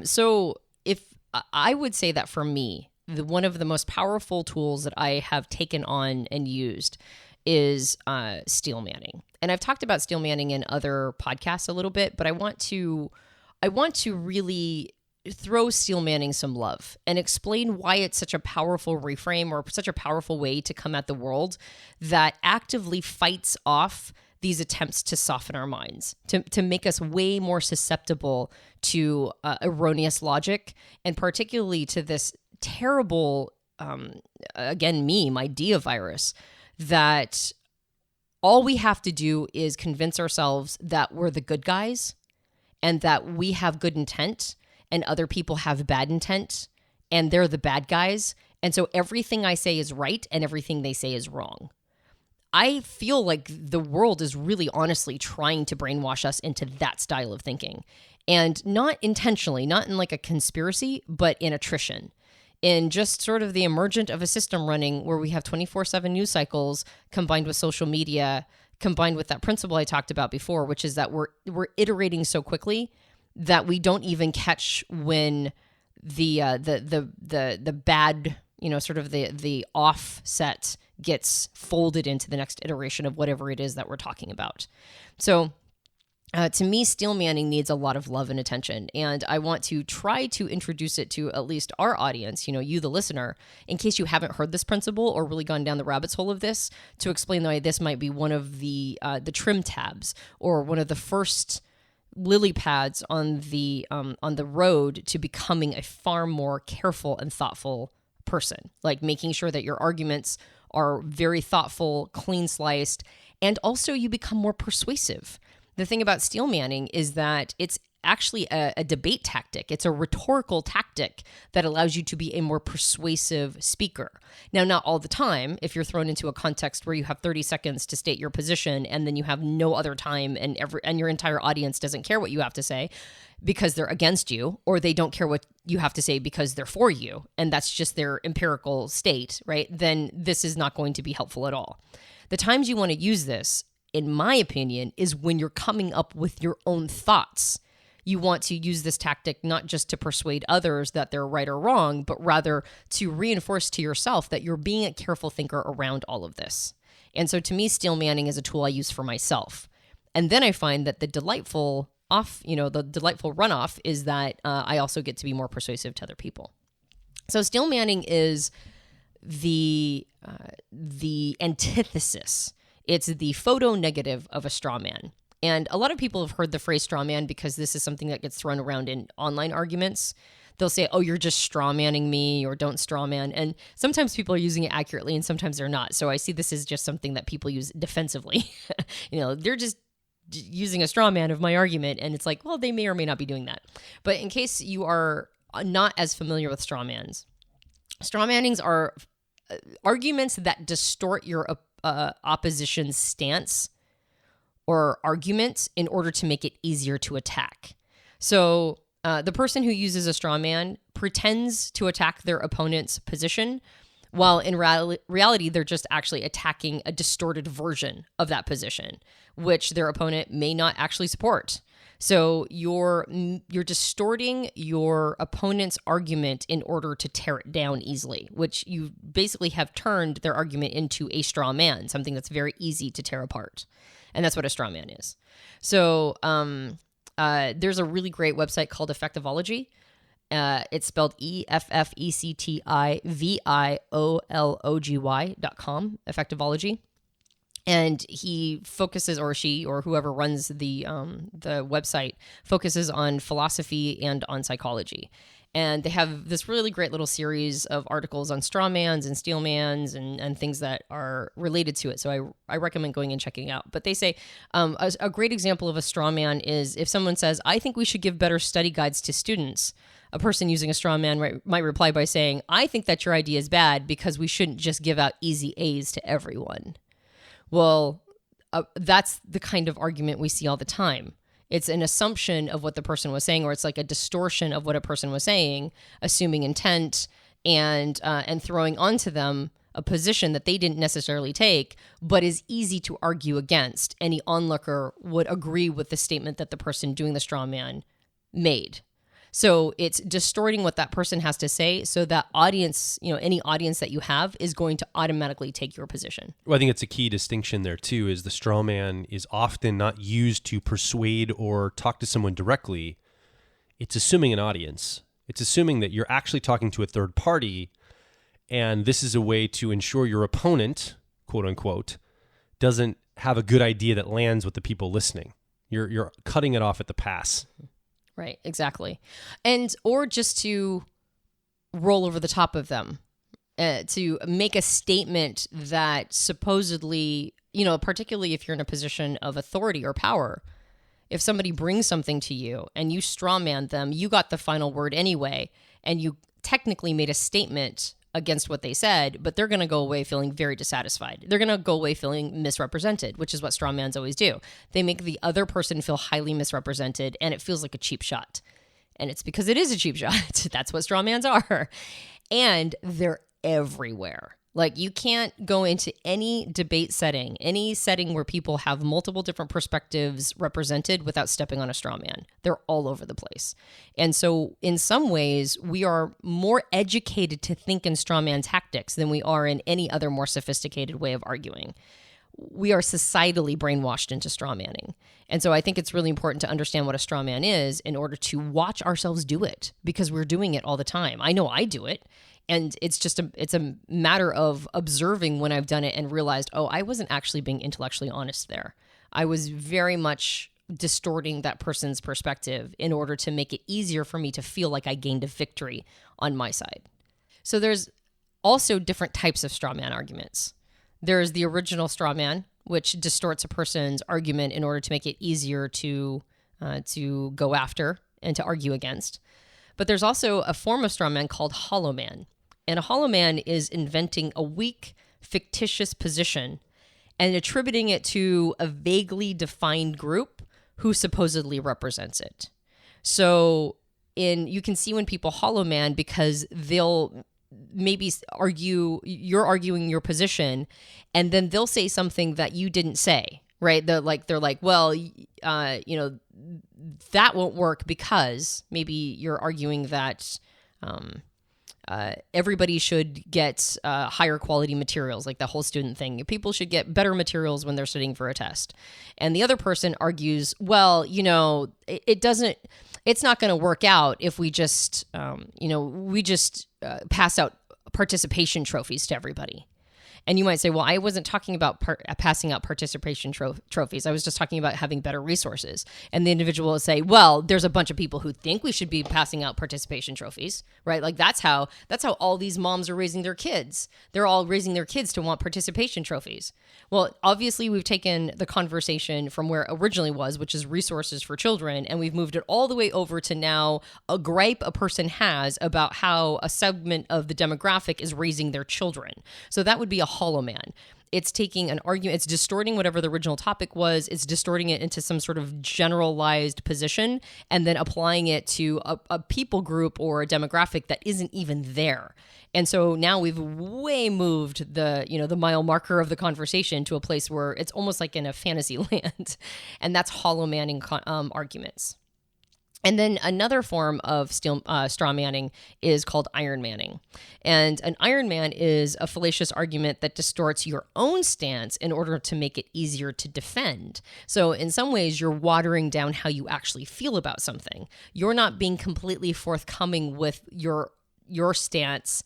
So if I would say that for me, one of the most powerful tools that I have taken on and used is Steelmanning. And I've talked about Steelmanning in other podcasts a little bit, but I want to really throw Steelmanning some love and explain why it's such a powerful reframe or such a powerful way to come at the world that actively fights off these attempts to soften our minds, to make us way more susceptible to erroneous logic, and particularly to this terrible, again, my dia virus, that all we have to do is convince ourselves that we're the good guys and that we have good intent and other people have bad intent and they're the bad guys. And so everything I say is right and everything they say is wrong. I feel like the world is really honestly trying to brainwash us into that style of thinking, and not intentionally, not in like a conspiracy, but in attrition, in just sort of the emergent of a system running where we have 24/7 news cycles combined with social media, combined with that principle I talked about before, which is that we're iterating so quickly that we don't even catch when the bad, sort of the offset gets folded into the next iteration of whatever it is that we're talking about. So to me, Steelmanning needs a lot of love and attention, and I want to try to introduce it to at least our audience, you, the listener, in case you haven't heard this principle or really gone down the rabbit's hole of this, to explain why this might be one of the trim tabs or one of the first lily pads on the road to becoming a far more careful and thoughtful person, like making sure that your arguments are very thoughtful, clean sliced, and also you become more persuasive. The thing about Steelmanning is that it's actually a debate tactic. It's a rhetorical tactic that allows you to be a more persuasive speaker. Now, not all the time. If you're thrown into a context where you have 30 seconds to state your position and then you have no other time and your entire audience doesn't care what you have to say because they're against you, or they don't care what you have to say because they're for you, and that's just their empirical state, right? Then this is not going to be helpful at all. The times you want to use this, in my opinion, is when you're coming up with your own thoughts. You want to use this tactic not just to persuade others that they're right or wrong, but rather to reinforce to yourself that you're being a careful thinker around all of this. And so to me, Steelmanning is a tool I use for myself. And then I find that the delightful runoff is that I also get to be more persuasive to other people. So Steelmanning is the antithesis. It's the photo negative of a straw man. And a lot of people have heard the phrase straw man because this is something that gets thrown around in online arguments. They'll say, oh, you're just straw manning me, or don't straw man. And sometimes people are using it accurately and sometimes they're not. So I see this as just something that people use defensively. They're just using a straw man of my argument. And it's like, well, they may or may not be doing that. But in case you are not as familiar with straw mannings are arguments that distort your opposition's stance or argument in order to make it easier to attack. So the person who uses a straw man pretends to attack their opponent's position, while in reality, they're just actually attacking a distorted version of that position, which their opponent may not actually support. So you're distorting your opponent's argument in order to tear it down easily, which you basically have turned their argument into a straw man, something that's very easy to tear apart. And that's what a straw man is. So there's a really great website called Effectivology. It's spelled EFFECTIVIOLOGY.com, Effectivology. And he focuses, or she, or whoever runs the website, focuses on philosophy and on psychology. And they have this really great little series of articles on strawmans and steelmans and things that are related to it. So I recommend going and checking it out. But they say a great example of a strawman is if someone says, I think we should give better study guides to students. A person using a strawman might reply by saying, I think that your idea is bad because we shouldn't just give out easy A's to everyone. Well, that's the kind of argument we see all the time. It's an assumption of what the person was saying, or it's like a distortion of what a person was saying, assuming intent and throwing onto them a position that they didn't necessarily take, but is easy to argue against. Any onlooker would agree with the statement that the person doing the straw man made. So it's distorting what that person has to say, so that audience, any audience that you have is going to automatically take your position. Well, I think it's a key distinction there too, is the straw man is often not used to persuade or talk to someone directly. It's assuming an audience. It's assuming that you're actually talking to a third party, and this is a way to ensure your opponent, quote unquote, doesn't have a good idea that lands with the people listening. You're cutting it off at the pass. Right, exactly. Or just to roll over the top of them, to make a statement that supposedly, particularly if you're in a position of authority or power, if somebody brings something to you and you strawman them, you got the final word anyway, and you technically made a statement against what they said, but they're going to go away feeling very dissatisfied. They're going to go away feeling misrepresented, which is what strawmans always do. They make the other person feel highly misrepresented, and it feels like a cheap shot. And it's because it is a cheap shot. That's what strawmans are. And they're everywhere. Like, you can't go into any debate setting, any setting where people have multiple different perspectives represented without stepping on a straw man. They're all over the place. And so in some ways, we are more educated to think in straw man tactics than we are in any other more sophisticated way of arguing. We are societally brainwashed into straw manning. And so I think it's really important to understand what a straw man is in order to watch ourselves do it, because we're doing it all the time. I know I do it. And it's a matter of observing when I've done it and realized, oh, I wasn't actually being intellectually honest there. I was very much distorting that person's perspective in order to make it easier for me to feel like I gained a victory on my side. So there's also different types of straw man arguments. There's the original straw man, which distorts a person's argument in order to make it easier to go after and to argue against. But there's also a form of straw man called hollow man. And a hollow man is inventing a weak, fictitious position and attributing it to a vaguely defined group who supposedly represents it. So you can see when people hollow man, because they'll maybe you're arguing your position, and then they'll say something that you didn't say, right? They're like, well, that won't work because maybe you're arguing that everybody should get higher quality materials, like the whole student thing. People should get better materials when they're studying for a test. And the other person argues, well, it's not going to work out if we just, pass out participation trophies to everybody. And you might say, well, I wasn't talking about passing out participation trophies. I was just talking about having better resources. And the individual will say, well, there's a bunch of people who think we should be passing out participation trophies, right? Like that's how all these moms are raising their kids. They're all raising their kids to want participation trophies. Well, obviously we've taken the conversation from where it originally was, which is resources for children, and we've moved it all the way over to now a gripe a person has about how a segment of the demographic is raising their children. So that would be a hollow man. It's taking an argument, it's distorting whatever the original topic was, it's distorting it into some sort of generalized position, and then applying it to a people group or a demographic that isn't even there. And so now we've way moved the mile marker of the conversation to a place where it's almost like in a fantasy land. And that's hollow manning arguments. And then another form of straw manning is called iron manning. And an iron man is a fallacious argument that distorts your own stance in order to make it easier to defend. So in some ways, you're watering down how you actually feel about something. You're not being completely forthcoming with your stance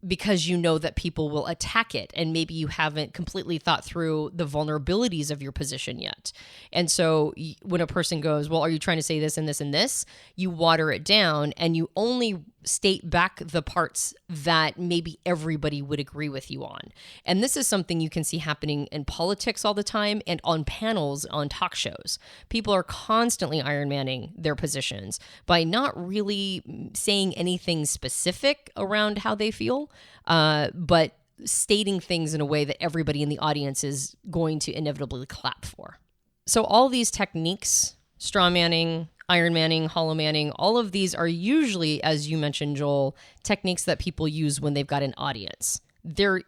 because you know that people will attack it, and maybe you haven't completely thought through the vulnerabilities of your position yet. And so when a person goes, well, are you trying to say this and this and this? You water it down, and you only state back the parts that maybe everybody would agree with you on. And this is something you can see happening in politics all the time and on panels on talk shows. People are constantly Iron Manning their positions by not really saying anything specific around how they feel, but stating things in a way that everybody in the audience is going to inevitably clap for. So all these techniques, straw manning, Iron Manning, hollow manning, all of these are usually, as you mentioned, Joel, techniques that people use when they've got an audience. They're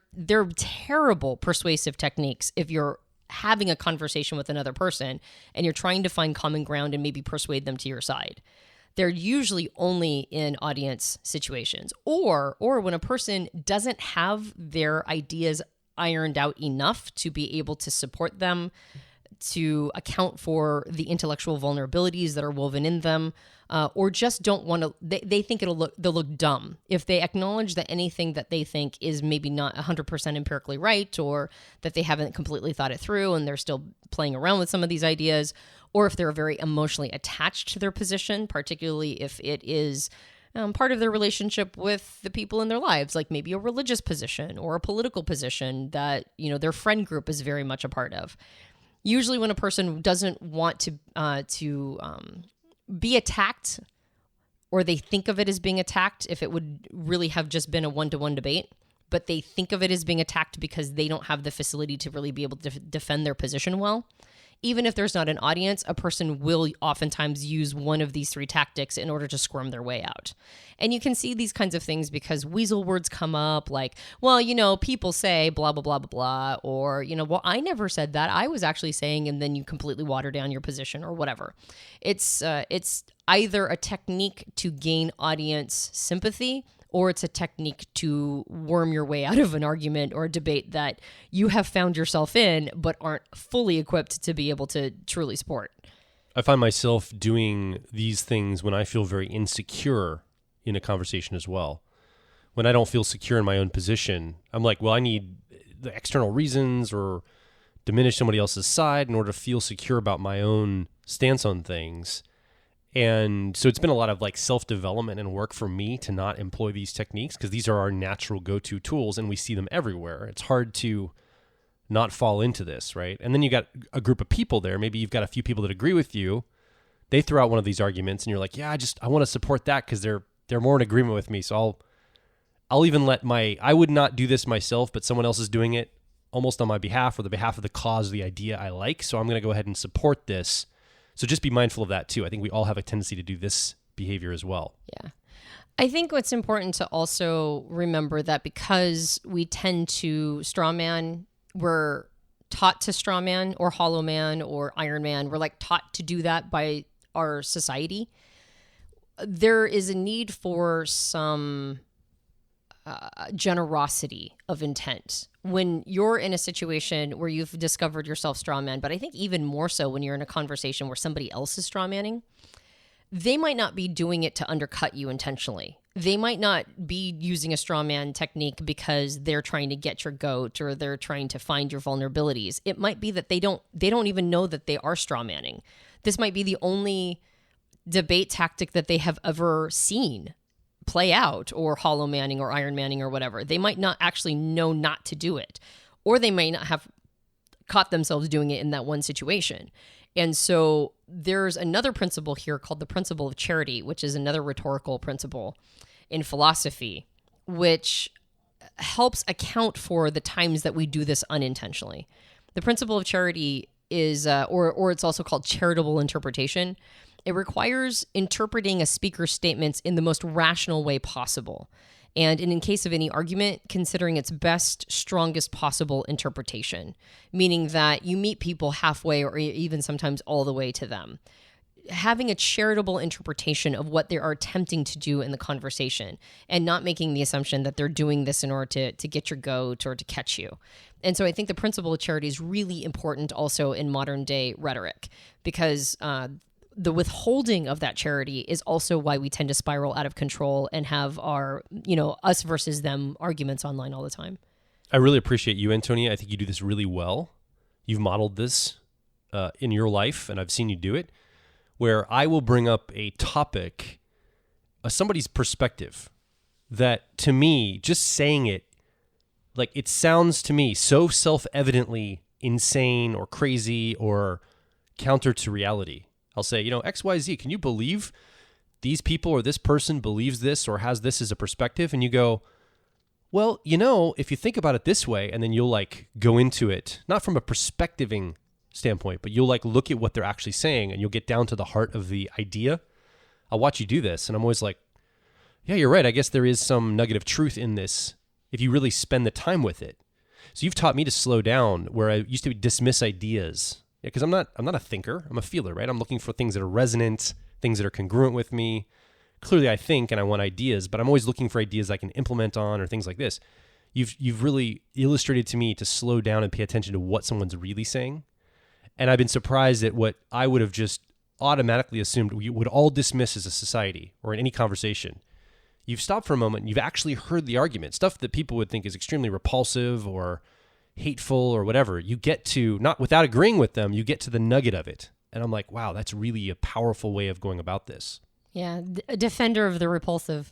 terrible persuasive techniques if you're having a conversation with another person and you're trying to find common ground and maybe persuade them to your side. They're usually only in audience situations or when a person doesn't have their ideas ironed out enough to be able to support them, to account for the intellectual vulnerabilities that are woven in them, or just don't want to, they think they'll look dumb if they acknowledge that anything that they think is maybe not 100% empirically right, or that they haven't completely thought it through and they're still playing around with some of these ideas, or if they're very emotionally attached to their position, particularly if it is part of their relationship with the people in their lives, like maybe a religious position or a political position that, their friend group is very much a part of. Usually when a person doesn't want to be attacked, or they think of it as being attacked, if it would really have just been a one-to-one debate, but they think of it as being attacked because they don't have the facility to really be able to defend their position well. Even if there's not an audience, a person will oftentimes use one of these three tactics in order to squirm their way out. And you can see these kinds of things because weasel words come up like, well, people say blah, blah, blah, blah, blah, or, well, I never said that. I was actually saying, and then you completely water down your position or whatever. It's either a technique to gain audience sympathy, or it's a technique to worm your way out of an argument or a debate that you have found yourself in, but aren't fully equipped to be able to truly support. I find myself doing these things when I feel very insecure in a conversation as well. When I don't feel secure in my own position, I'm like, well, I need the external reasons or diminish somebody else's side in order to feel secure about my own stance on things. And so it's been a lot of like self-development and work for me to not employ these techniques because these are our natural go-to tools and we see them everywhere. It's hard to not fall into this, right? And then you got a group of people there. Maybe you've got a few people that agree with you. They throw out one of these arguments and you're like, yeah, I want to support that because they're more in agreement with me. So I'll even I would not do this myself, but someone else is doing it almost on my behalf or the behalf of the cause or the idea I like. So I'm going to go ahead and support this. So just be mindful of that too. I think we all have a tendency to do this behavior as well. Yeah. I think what's important to also remember that because we tend to strawman, we're taught to strawman or hollow man or Iron Man. We're like taught to do that by our society. There is a need for some generosity of intent when you're in a situation where you've discovered yourself strawman, but I think even more so when you're in a conversation where somebody else is strawmanning, they might not be doing it to undercut you intentionally. They might not be using a strawman technique because they're trying to get your goat or they're trying to find your vulnerabilities. It might be that they don't even know that they are strawmanning. This might be the only debate tactic that they have ever seen play out, or hollow manning or Iron Manning or whatever. They might not actually know not to do it, or they may not have caught themselves doing it in that one situation. And so there's another principle here called the principle of charity, which is another rhetorical principle in philosophy, which helps account for the times that we do this unintentionally. The principle of charity is, or it's also called charitable interpretation. It requires interpreting a speaker's statements in the most rational way possible. And in case of any argument, considering its best, strongest possible interpretation, meaning that you meet people halfway or even sometimes all the way to them. Having a charitable interpretation of what they are attempting to do in the conversation and not making the assumption that they're doing this in order to get your goat or to catch you. And so I think the principle of charity is really important also in modern day rhetoric because the withholding of that charity is also why we tend to spiral out of control and have our, us versus them arguments online all the time. I really appreciate you, Antonia. I think you do this really well. You've modeled this in your life, and I've seen you do it, where I will bring up a topic somebody's perspective that, to me, just saying it, like, it sounds to me so self-evidently insane or crazy or counter to reality. I'll say, XYZ, can you believe these people or this person believes this or has this as a perspective? And you go, well, if you think about it this way, and then you'll like go into it, not from a perspectiving standpoint, but you'll like look at what they're actually saying and you'll get down to the heart of the idea. I'll watch you do this. And I'm always like, yeah, you're right. I guess there is some nugget of truth in this if you really spend the time with it. So you've taught me to slow down where I used to dismiss ideas. Yeah, because I'm not a thinker. I'm a feeler, right? I'm looking for things that are resonant, things that are congruent with me. Clearly I think and I want ideas, but I'm always looking for ideas I can implement on or things like this. You've really illustrated to me to slow down and pay attention to what someone's really saying. And I've been surprised at what I would have just automatically assumed we would all dismiss as a society or in any conversation. You've stopped for a moment and you've actually heard the argument, stuff that people would think is extremely repulsive or hateful or whatever. You get to, not without agreeing with them, you get to the nugget of it. And I'm like, wow, that's really a powerful way of going about this. Yeah, a defender of the repulsive.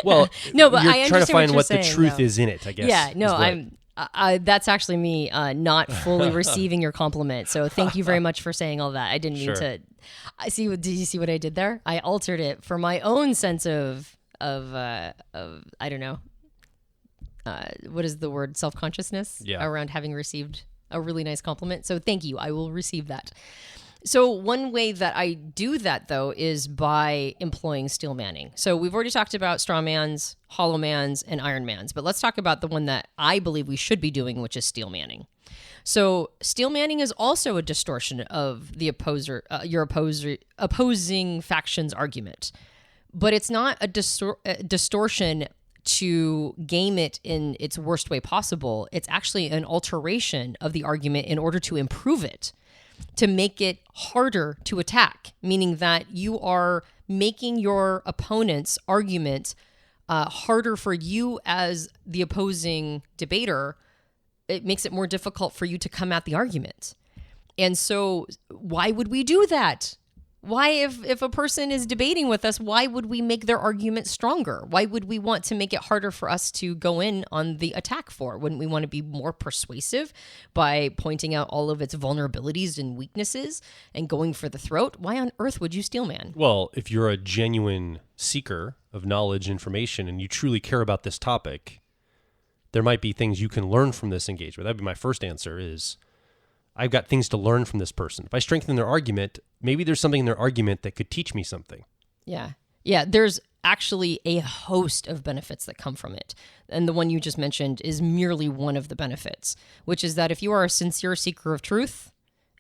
Well, no, but you're I trying to find what saying, the truth though. is in it, I guess. Yeah, no, that's actually me not fully receiving your compliment. So thank you very much for saying all that. I didn't mean to. Did you see what I did there? I altered it for my own sense of I don't know. What is the word? Self-consciousness around having received a really nice compliment. So thank you. I will receive that. So one way that I do that, though, is by employing Steelmanning. So we've already talked about straw mans, hollow mans, and iron mans, but let's talk about the one that I believe we should be doing, which is Steelmanning. So Steelmanning is also a distortion of the opposing faction's argument, but it's not a distortion to game it in its worst way possible. It's actually an alteration of the argument in order to improve it, to make it harder to attack, meaning that you are making your opponent's argument harder for you as the opposing debater. It makes it more difficult for you to come at the argument. And so why would we do that? Why, if a person is debating with us, why would we make their argument stronger? Why would we want to make it harder for us to go in on the attack for? Wouldn't we want to be more persuasive by pointing out all of its vulnerabilities and weaknesses and going for the throat? Why on earth would you Steelman? Well, if you're a genuine seeker of knowledge, information, and you truly care about this topic, there might be things you can learn from this engagement. That'd be my first answer is, I've got things to learn from this person. If I strengthen their argument, maybe there's something in their argument that could teach me something. Yeah. Yeah. There's actually a host of benefits that come from it. And the one you just mentioned is merely one of the benefits, which is that if you are a sincere seeker of truth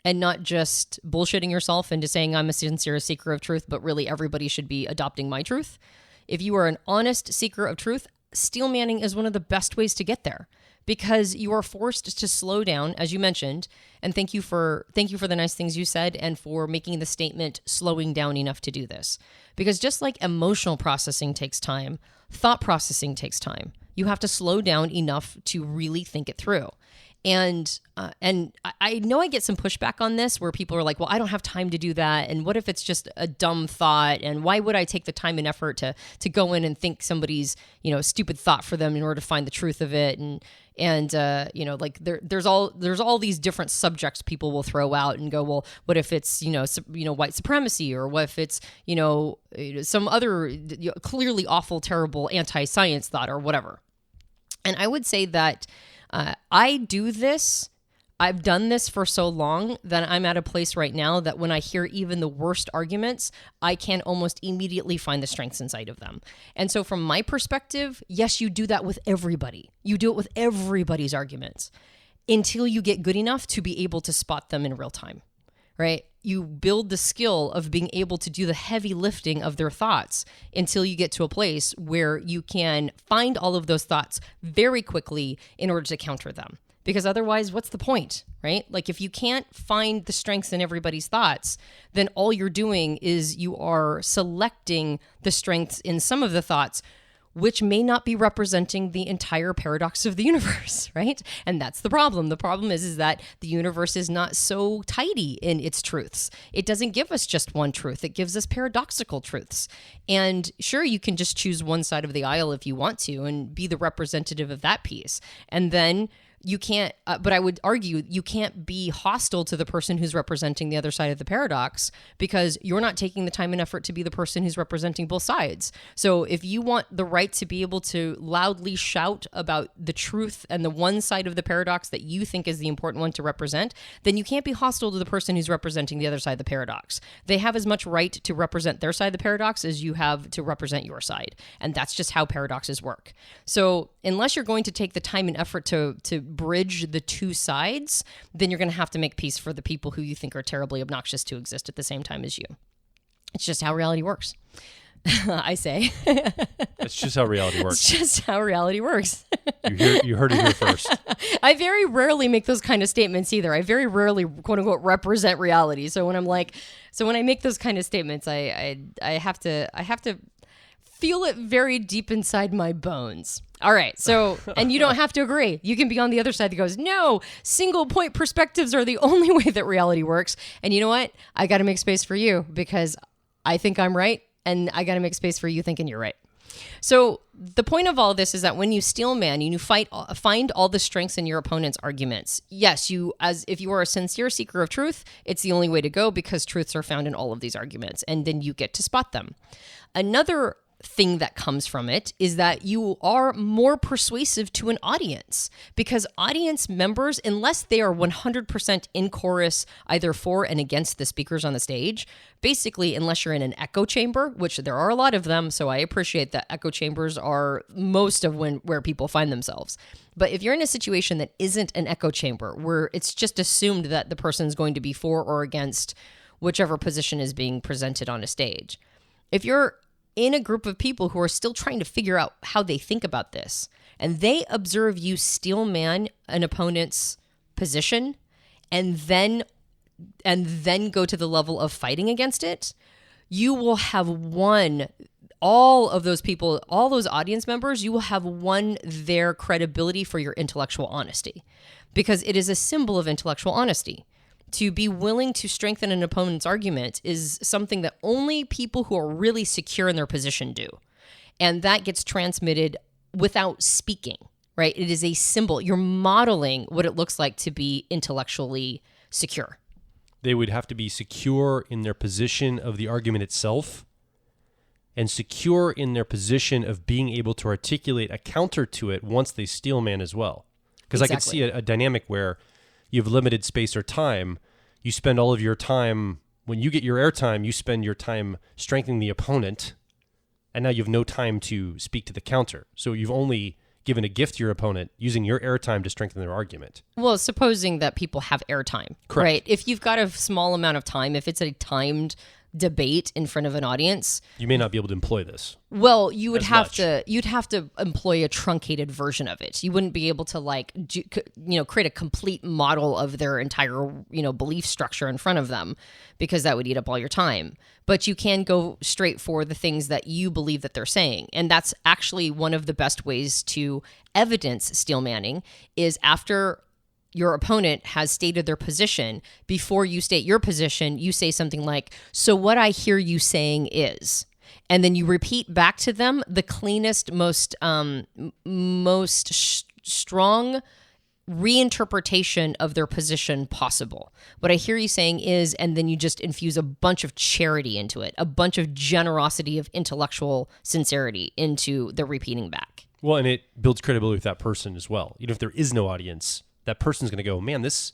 and not just bullshitting yourself into saying I'm a sincere seeker of truth, but really everybody should be adopting my truth. If you are an honest seeker of truth, Steelmanning is one of the best ways to get there. Because you are forced to slow down, as you mentioned, and thank you for the nice things you said and for making the statement slowing down enough to do this. Because just like emotional processing takes time, thought processing takes time. You have to slow down enough to really think it through. And I know I get some pushback on this where people are like, well, I don't have time to do that. And what if it's just a dumb thought? And why would I take the time and effort to go in and think somebody's, stupid thought for them in order to find the truth of it? And like there's all these different subjects people will throw out and go, well, what if it's, white supremacy, or what if it's, some other clearly awful, terrible anti-science thought or whatever. And I would say that I've done this for so long that I'm at a place right now that when I hear even the worst arguments, I can almost immediately find the strengths inside of them. And so from my perspective, yes, you do that with everybody. You do it with everybody's arguments until you get good enough to be able to spot them in real time, right? You build the skill of being able to do the heavy lifting of their thoughts until you get to a place where you can find all of those thoughts very quickly in order to counter them. Because otherwise, what's the point, right? Like if you can't find the strengths in everybody's thoughts, then all you're doing is you are selecting the strengths in some of the thoughts which may not be representing the entire paradox of the universe, right? And that's the problem. The problem is that the universe is not so tidy in its truths. It doesn't give us just one truth. It gives us paradoxical truths. And sure, you can just choose one side of the aisle if you want to and be the representative of that piece. And then you can't, but I would argue you can't be hostile to the person who's representing the other side of the paradox because you're not taking the time and effort to be the person who's representing both sides. So if you want the right to be able to loudly shout about the truth and the one side of the paradox that you think is the important one to represent, then you can't be hostile to the person who's representing the other side of the paradox. They have as much right to represent their side of the paradox as you have to represent your side. And that's just how paradoxes work. So unless you're going to take the time and effort to bridge the two sides, then you're going to have to make peace for the people who you think are terribly obnoxious to exist at the same time as you. It's just how reality works. I say. It's just how reality works. It's just how reality works. You heard it here first. I very rarely make those kind of statements either. I very rarely, quote unquote, represent reality. So when I make those kind of statements, I have to feel it very deep inside my bones. All right. So, and you don't have to agree. You can be on the other side that goes, no, single point perspectives are the only way that reality works. And you know what? I got to make space for you because I think I'm right. And I got to make space for you thinking you're right. So the point of all this is that when you steelman, you find all the strengths in your opponent's arguments. Yes, if you are a sincere seeker of truth, it's the only way to go because truths are found in all of these arguments. And then you get to spot them. Another thing that comes from it is that you are more persuasive to an audience because audience members, unless they are 100% in chorus, either for and against the speakers on the stage, basically, unless you're in an echo chamber, which there are a lot of them, so I appreciate that echo chambers are most of where people find themselves. But if you're in a situation that isn't an echo chamber, where it's just assumed that the person is going to be for or against whichever position is being presented on a stage, if you're in a group of people who are still trying to figure out how they think about this, and they observe you steelman an opponent's position and then go to the level of fighting against it, you will have won all of those people, all those audience members, you will have won their credibility for your intellectual honesty because it is a symbol of intellectual honesty. To be willing to strengthen an opponent's argument is something that only people who are really secure in their position do. And that gets transmitted without speaking, right? It is a symbol. You're modeling what it looks like to be intellectually secure. They would have to be secure in their position of the argument itself and secure in their position of being able to articulate a counter to it once they steelman as well. Because exactly. I could see a dynamic where you have limited space or time. You spend all of your time, when you get your airtime, you spend your time strengthening the opponent, and now you have no time to speak to the counter. So you've only given a gift to your opponent using your airtime to strengthen their argument. Well, supposing that people have airtime, right? If you've got a small amount of time, if it's a timed debate in front of an audience, you may not be able to employ this. Well, you'd have to employ a truncated version of it. You wouldn't be able to create a complete model of their entire, belief structure in front of them because that would eat up all your time. But you can go straight for the things that you believe that they're saying. And that's actually one of the best ways to evidence steelmanning is after your opponent has stated their position, before you state your position, you say something like, so what I hear you saying is, and then you repeat back to them the cleanest, most strong reinterpretation of their position possible. What I hear you saying is, and then you just infuse a bunch of charity into it, a bunch of generosity of intellectual sincerity into the repeating back. Well, and it builds credibility with that person as well. Even if there is no audience, that person's going to go, man, this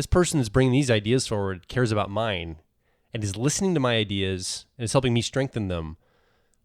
person is bringing these ideas forward, cares about mine, and is listening to my ideas and is helping me strengthen them.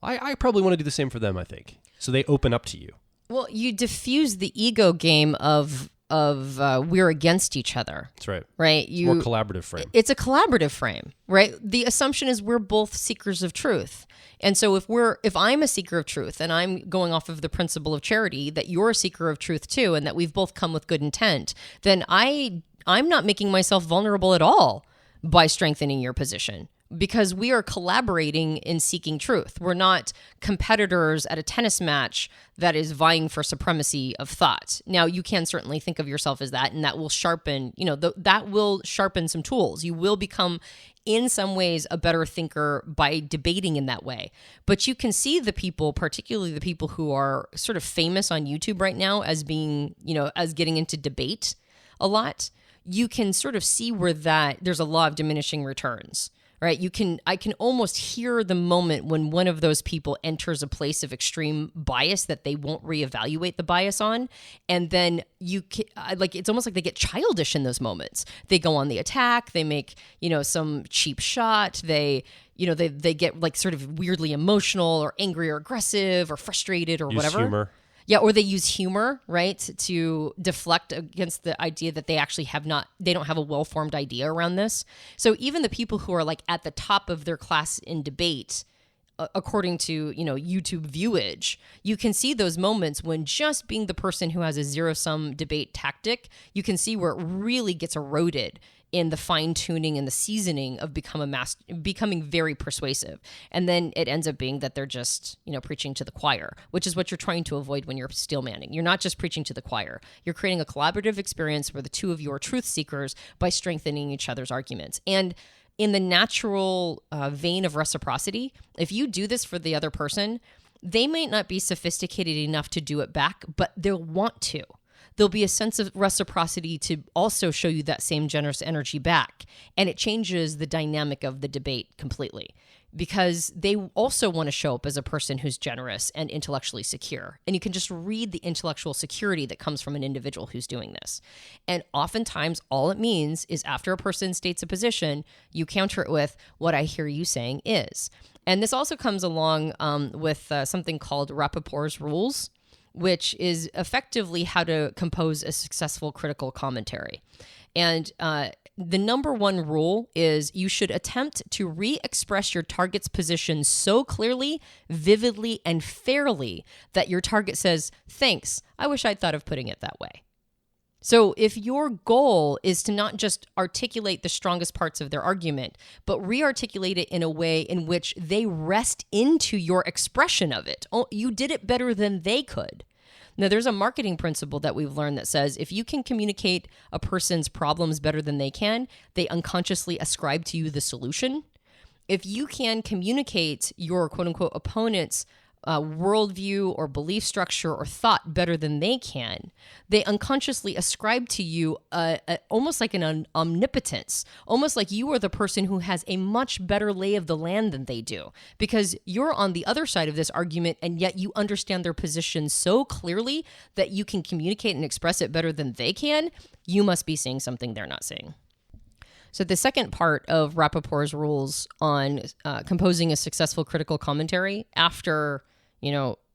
I probably want to do the same for them, I think. So they open up to you. Well, you diffuse the ego game of we're against each other. That's right. Right? It's more collaborative frame. It's a collaborative frame, right? The assumption is we're both seekers of truth. And so if I'm a seeker of truth and I'm going off of the principle of charity, that you're a seeker of truth too, and that we've both come with good intent, then I'm not making myself vulnerable at all by strengthening your position. because we are collaborating in seeking truth. We're not competitors at a tennis match that is vying for supremacy of thought. Now, you can certainly think of yourself as that, and that will sharpen, that will sharpen some tools. You will become, in some ways, a better thinker by debating in that way. But you can see the people, particularly the people who are sort of famous on YouTube right now as being, as getting into debate a lot. You can sort of see where there's a law of diminishing returns. Right? I can almost hear the moment when one of those people enters a place of extreme bias that they won't reevaluate the bias on. And then it's almost like they get childish in those moments. They go on the attack, they make, some cheap shot. They get like sort of weirdly emotional or angry or aggressive or frustrated or whatever. Humor. Yeah, or they use humor, right, to deflect against the idea that they actually they don't have a well-formed idea around this. So even the people who are like at the top of their class in debate, according to, YouTube viewage, you can see those moments when just being the person who has a zero-sum debate tactic, you can see where it really gets eroded in the fine-tuning and the seasoning of becoming very persuasive. And then it ends up being that they're just, preaching to the choir, which is what you're trying to avoid when you're Steelmanning. You're not just preaching to the choir. You're creating a collaborative experience where the two of you are truth seekers by strengthening each other's arguments. And in the natural vein of reciprocity, if you do this for the other person, they might not be sophisticated enough to do it back, but they'll want to. There'll be a sense of reciprocity to also show you that same generous energy back. And it changes the dynamic of the debate completely because they also want to show up as a person who's generous and intellectually secure. And you can just read the intellectual security that comes from an individual who's doing this. And oftentimes all it means is after a person states a position, you counter it with what I hear you saying is. And this also comes along with something called Rapoport's rules, which is effectively how to compose a successful critical commentary. And the number one rule is you should attempt to re-express your target's position so clearly, vividly, and fairly that your target says, thanks, I wish I'd thought of putting it that way. So if your goal is to not just articulate the strongest parts of their argument, but re-articulate it in a way in which they rest into your expression of it, you did it better than they could. Now, there's a marketing principle that we've learned that says if you can communicate a person's problems better than they can, they unconsciously ascribe to you the solution. If you can communicate your quote-unquote opponent's worldview or belief structure or thought better than they can, they unconsciously ascribe to you almost like an omnipotence, almost like you are the person who has a much better lay of the land than they do, because you're on the other side of this argument and yet you understand their position so clearly that you can communicate and express it better than they can. You must be seeing something they're not seeing. So the second part of Rapoport's rules on composing a successful critical commentary after,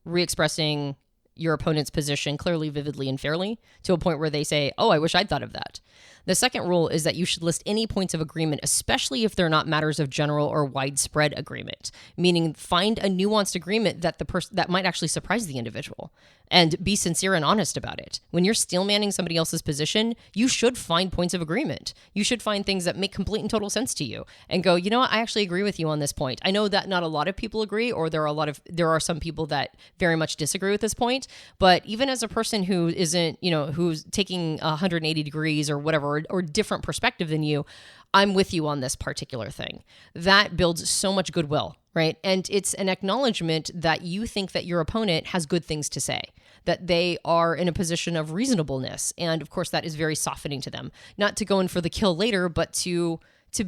re-expressing your opponent's position clearly, vividly, and fairly to a point where they say, oh, I wish I'd thought of that. The second rule is that you should list any points of agreement, especially if they're not matters of general or widespread agreement, meaning find a nuanced agreement that that might actually surprise the individual and be sincere and honest about it. When you're Steelmanning somebody else's position, you should find points of agreement. You should find things that make complete and total sense to you and go, you know what, I actually agree with you on this point. I know that not a lot of people agree, or there are some people that very much disagree with this point, but even as a person who isn't, who's taking 180 degrees or whatever, or different perspective than you, I'm with you on this particular thing. That builds so much goodwill, right? And it's an acknowledgement that you think that your opponent has good things to say, that they are in a position of reasonableness. And of course, that is very softening to them. Not to go in for the kill later, but to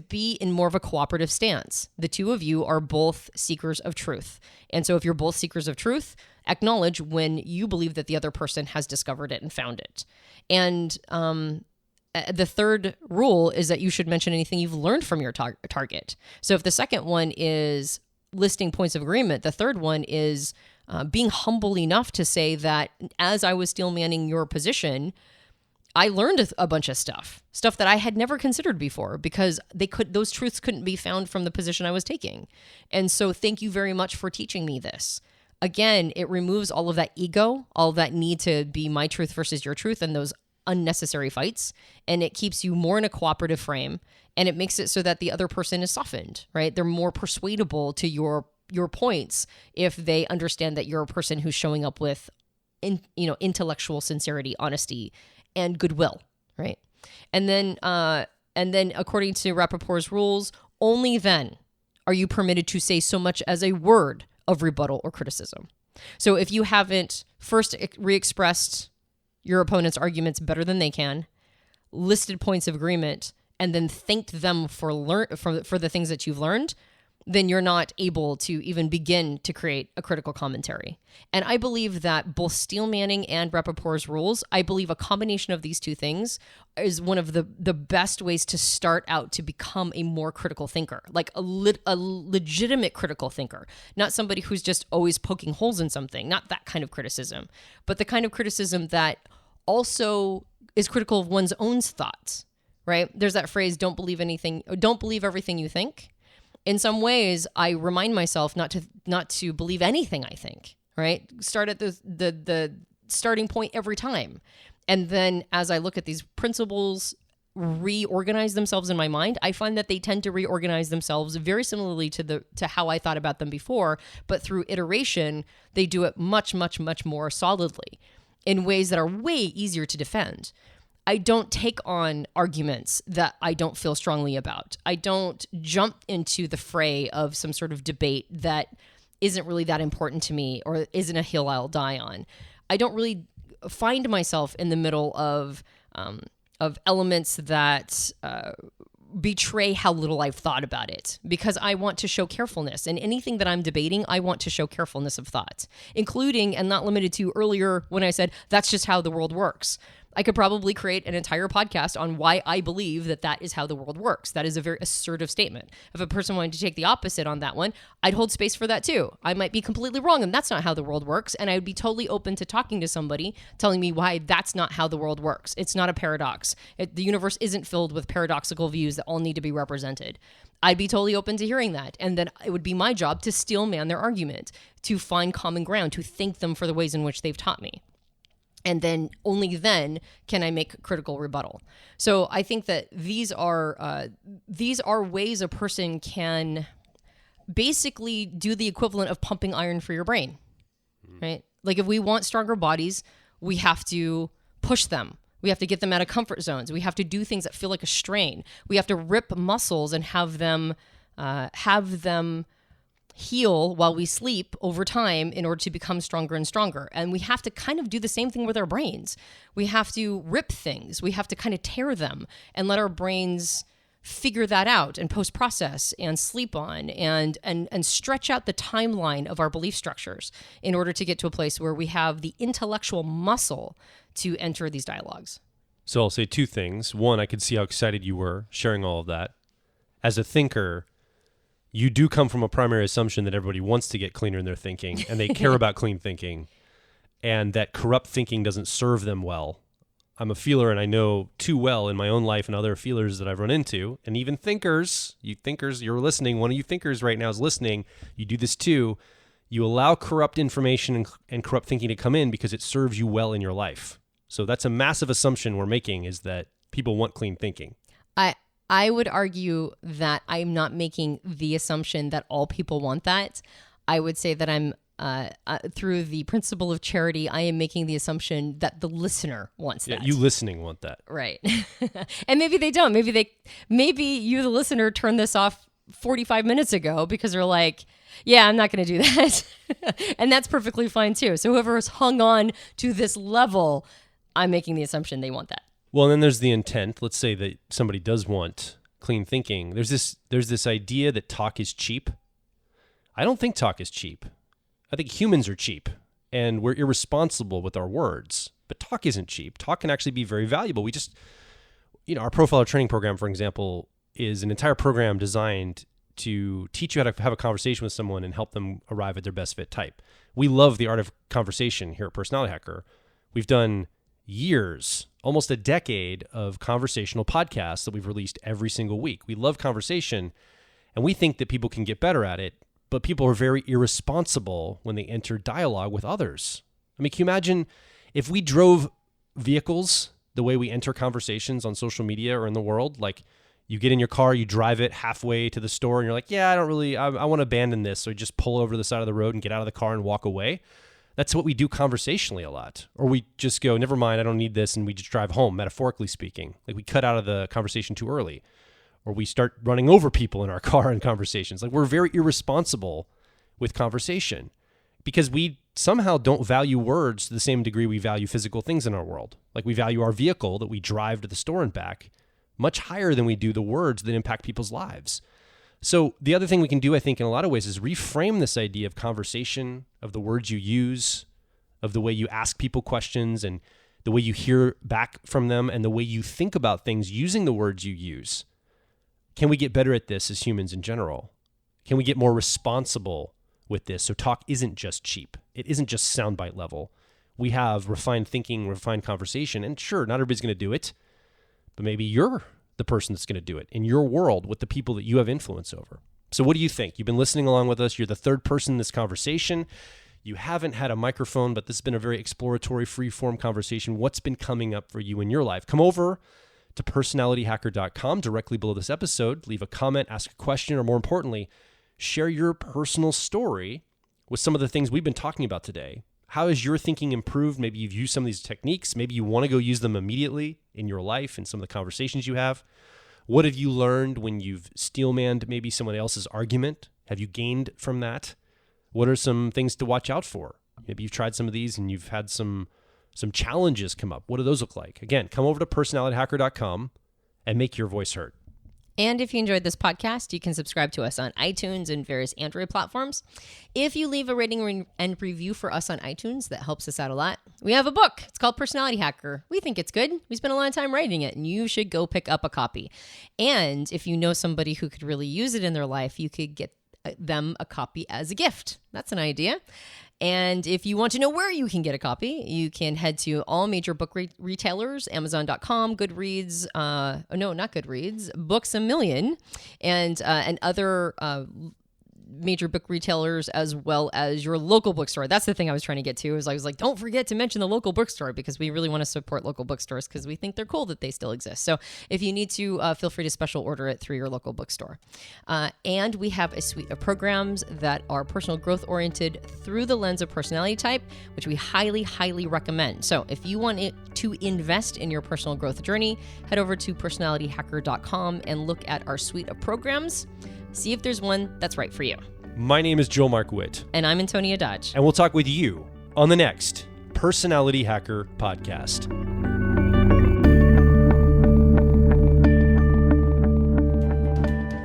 be in more of a cooperative stance. The two of you are both seekers of truth. And so if you're both seekers of truth, acknowledge when you believe that the other person has discovered it and found it. And the third rule is that you should mention anything you've learned from your target. So if the second one is listing points of agreement, the third one is being humble enough to say that as I was Steelmanning your position, I learned a bunch of stuff that I had never considered before because those truths couldn't be found from the position I was taking. And so thank you very much for teaching me this. Again, it removes all of that ego, all of that need to be my truth versus your truth, and those unnecessary fights, and it keeps you more in a cooperative frame, and it makes it so that the other person is softened, right? They're more persuadable to your points if they understand that you're a person who's showing up with intellectual sincerity, honesty, and goodwill, right? And then according to Rapoport's rules, only then are you permitted to say so much as a word of rebuttal or criticism. So if you haven't first re-expressed your opponent's arguments better than they can, listed points of agreement, and then thanked them for the things that you've learned, then you're not able to even begin to create a critical commentary. And I believe that both Steelmanning and Rapoport's rules, I believe a combination of these two things is one of the best ways to start out to become a more critical thinker, like a legitimate critical thinker, not somebody who's just always poking holes in something, not that kind of criticism, but the kind of criticism that also is critical of one's own thoughts, right? There's that phrase, don't believe everything you think. In some ways, I remind myself not to believe anything I think, right? Start at the starting point every time. And then as I look at these principles reorganize themselves in my mind, I find that they tend to reorganize themselves very similarly to how I thought about them before, but through iteration, they do it much, much, much more solidly in ways that are way easier to defend. I don't take on arguments that I don't feel strongly about. I don't jump into the fray of some sort of debate that isn't really that important to me or isn't a hill I'll die on. I don't really find myself in the middle of elements that betray how little I've thought about it, because I want to show carefulness. And anything that I'm debating, I want to show carefulness of thought, including and not limited to earlier when I said that's just how the world works. I could probably create an entire podcast on why I believe that is how the world works. That is a very assertive statement. If a person wanted to take the opposite on that one, I'd hold space for that too. I might be completely wrong and that's not how the world works. And I would be totally open to talking to somebody, telling me why that's not how the world works. It's not a paradox. The universe isn't filled with paradoxical views that all need to be represented. I'd be totally open to hearing that. And then it would be my job to steelman their argument, to find common ground, to thank them for the ways in which they've taught me. And then only then can I make critical rebuttal. So I think that these are ways a person can basically do the equivalent of pumping iron for your brain, right? Like if we want stronger bodies, we have to push them. We have to get them out of comfort zones. We have to do things that feel like a strain. We have to rip muscles and have them heal while we sleep over time in order to become stronger and stronger. And we have to kind of do the same thing with our brains. We have to rip things. We have to kind of tear them and let our brains figure that out and post-process and sleep on and stretch out the timeline of our belief structures in order to get to a place where we have the intellectual muscle to enter these dialogues. So I'll say two things. One, I could see how excited you were sharing all of that. As a thinker, you do come from a primary assumption that everybody wants to get cleaner in their thinking and they care about clean thinking and that corrupt thinking doesn't serve them well. I'm a feeler and I know too well in my own life and other feelers that I've run into, and even thinkers, you're listening, one of you thinkers right now is listening, you do this too. You allow corrupt information and corrupt thinking to come in because it serves you well in your life. So that's a massive assumption we're making, is that people want clean thinking. I would argue that I'm not making the assumption that all people want that. I would say that I'm, through the principle of charity, I am making the assumption that the listener wants that. Yeah, you listening want that. Right. And maybe they don't. Maybe you, the listener, turned this off 45 minutes ago because they're like, yeah, I'm not going to do that. And that's perfectly fine too. So whoever has hung on to this level, I'm making the assumption they want that. Well, and then there's the intent. Let's say that somebody does want clean thinking. There's this idea that talk is cheap. I don't think talk is cheap. I think humans are cheap and we're irresponsible with our words. But talk isn't cheap. Talk can actually be very valuable. We just, our profiler training program, for example, is an entire program designed to teach you how to have a conversation with someone and help them arrive at their best fit type. We love the art of conversation here at Personality Hacker. We've done years, almost a decade of conversational podcasts that we've released every single week. We love conversation and we think that people can get better at it, but people are very irresponsible when they enter dialogue with others. I mean, can you imagine if we drove vehicles the way we enter conversations on social media or in the world? Like, you get in your car, you drive it halfway to the store, and you're like, yeah, I want to abandon this. So you just pull over to the side of the road and get out of the car and walk away. That's what we do conversationally a lot. Or we just go, never mind, I don't need this, and we just drive home, metaphorically speaking. Like, we cut out of the conversation too early. Or we start running over people in our car in conversations. Like, we're very irresponsible with conversation because we somehow don't value words to the same degree we value physical things in our world. Like, we value our vehicle that we drive to the store and back much higher than we do the words that impact people's lives. So the other thing we can do, I think, in a lot of ways is reframe this idea of conversation, of the words you use, of the way you ask people questions and the way you hear back from them and the way you think about things using the words you use. Can we get better at this as humans in general? Can we get more responsible with this? So talk isn't just cheap. It isn't just soundbite level. We have refined thinking, refined conversation, and sure, not everybody's going to do it, but maybe you're the person that's going to do it in your world with the people that you have influence over. So what do you think? You've been listening along with us. You're the third person in this conversation. You haven't had a microphone, but this has been a very exploratory, free-form conversation. What's been coming up for you in your life? Come over to personalityhacker.com directly below this episode. Leave a comment, ask a question, or more importantly, share your personal story with some of the things we've been talking about today. How has your thinking improved? Maybe you've used some of these techniques. Maybe you want to go use them immediately in your life and some of the conversations you have. What have you learned when you've steelmanned maybe someone else's argument? Have you gained from that? What are some things to watch out for? Maybe you've tried some of these and you've had some challenges come up. What do those look like? Again, come over to personalityhacker.com and make your voice heard. And if you enjoyed this podcast, you can subscribe to us on iTunes and various Android platforms. If you leave a rating and review for us on iTunes, that helps us out a lot. We have a book. It's called Personality Hacker. We think it's good. We spent a lot of time writing it, and you should go pick up a copy. And if you know somebody who could really use it in their life, you could get them a copy as a gift. That's an idea. And if you want to know where you can get a copy, you can head to all major book retailers, Amazon.com, Goodreads, no, not Goodreads, Books A Million, and other major book retailers, as well as your local bookstore. That's the thing I was trying to get to. Is I was like, don't forget to mention the local bookstore, because we really want to support local bookstores because we think they're cool that they still exist. So if you need to, feel free to special order it through your local bookstore. And we have a suite of programs that are personal growth oriented through the lens of personality type, which we highly, highly recommend. So if you want to invest in your personal growth journey, head over to personalityhacker.com and look at our suite of programs. See if there's one that's right for you. My name is Joe Markwitt. And I'm Antonia Dodge. And we'll talk with you on the next Personality Hacker podcast.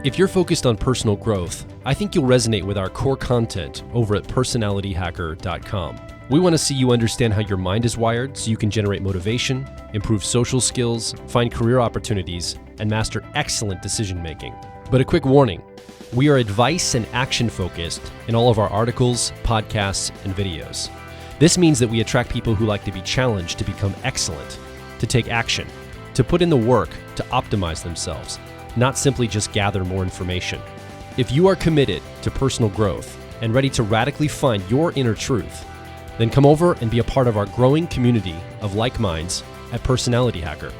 If you're focused on personal growth, I think you'll resonate with our core content over at personalityhacker.com. We want to see you understand how your mind is wired so you can generate motivation, improve social skills, find career opportunities, and master excellent decision making. But a quick warning, we are advice and action focused in all of our articles, podcasts, and videos. This means that we attract people who like to be challenged to become excellent, to take action, to put in the work to optimize themselves, not simply just gather more information. If you are committed to personal growth and ready to radically find your inner truth, then come over and be a part of our growing community of like minds at Personality Hacker.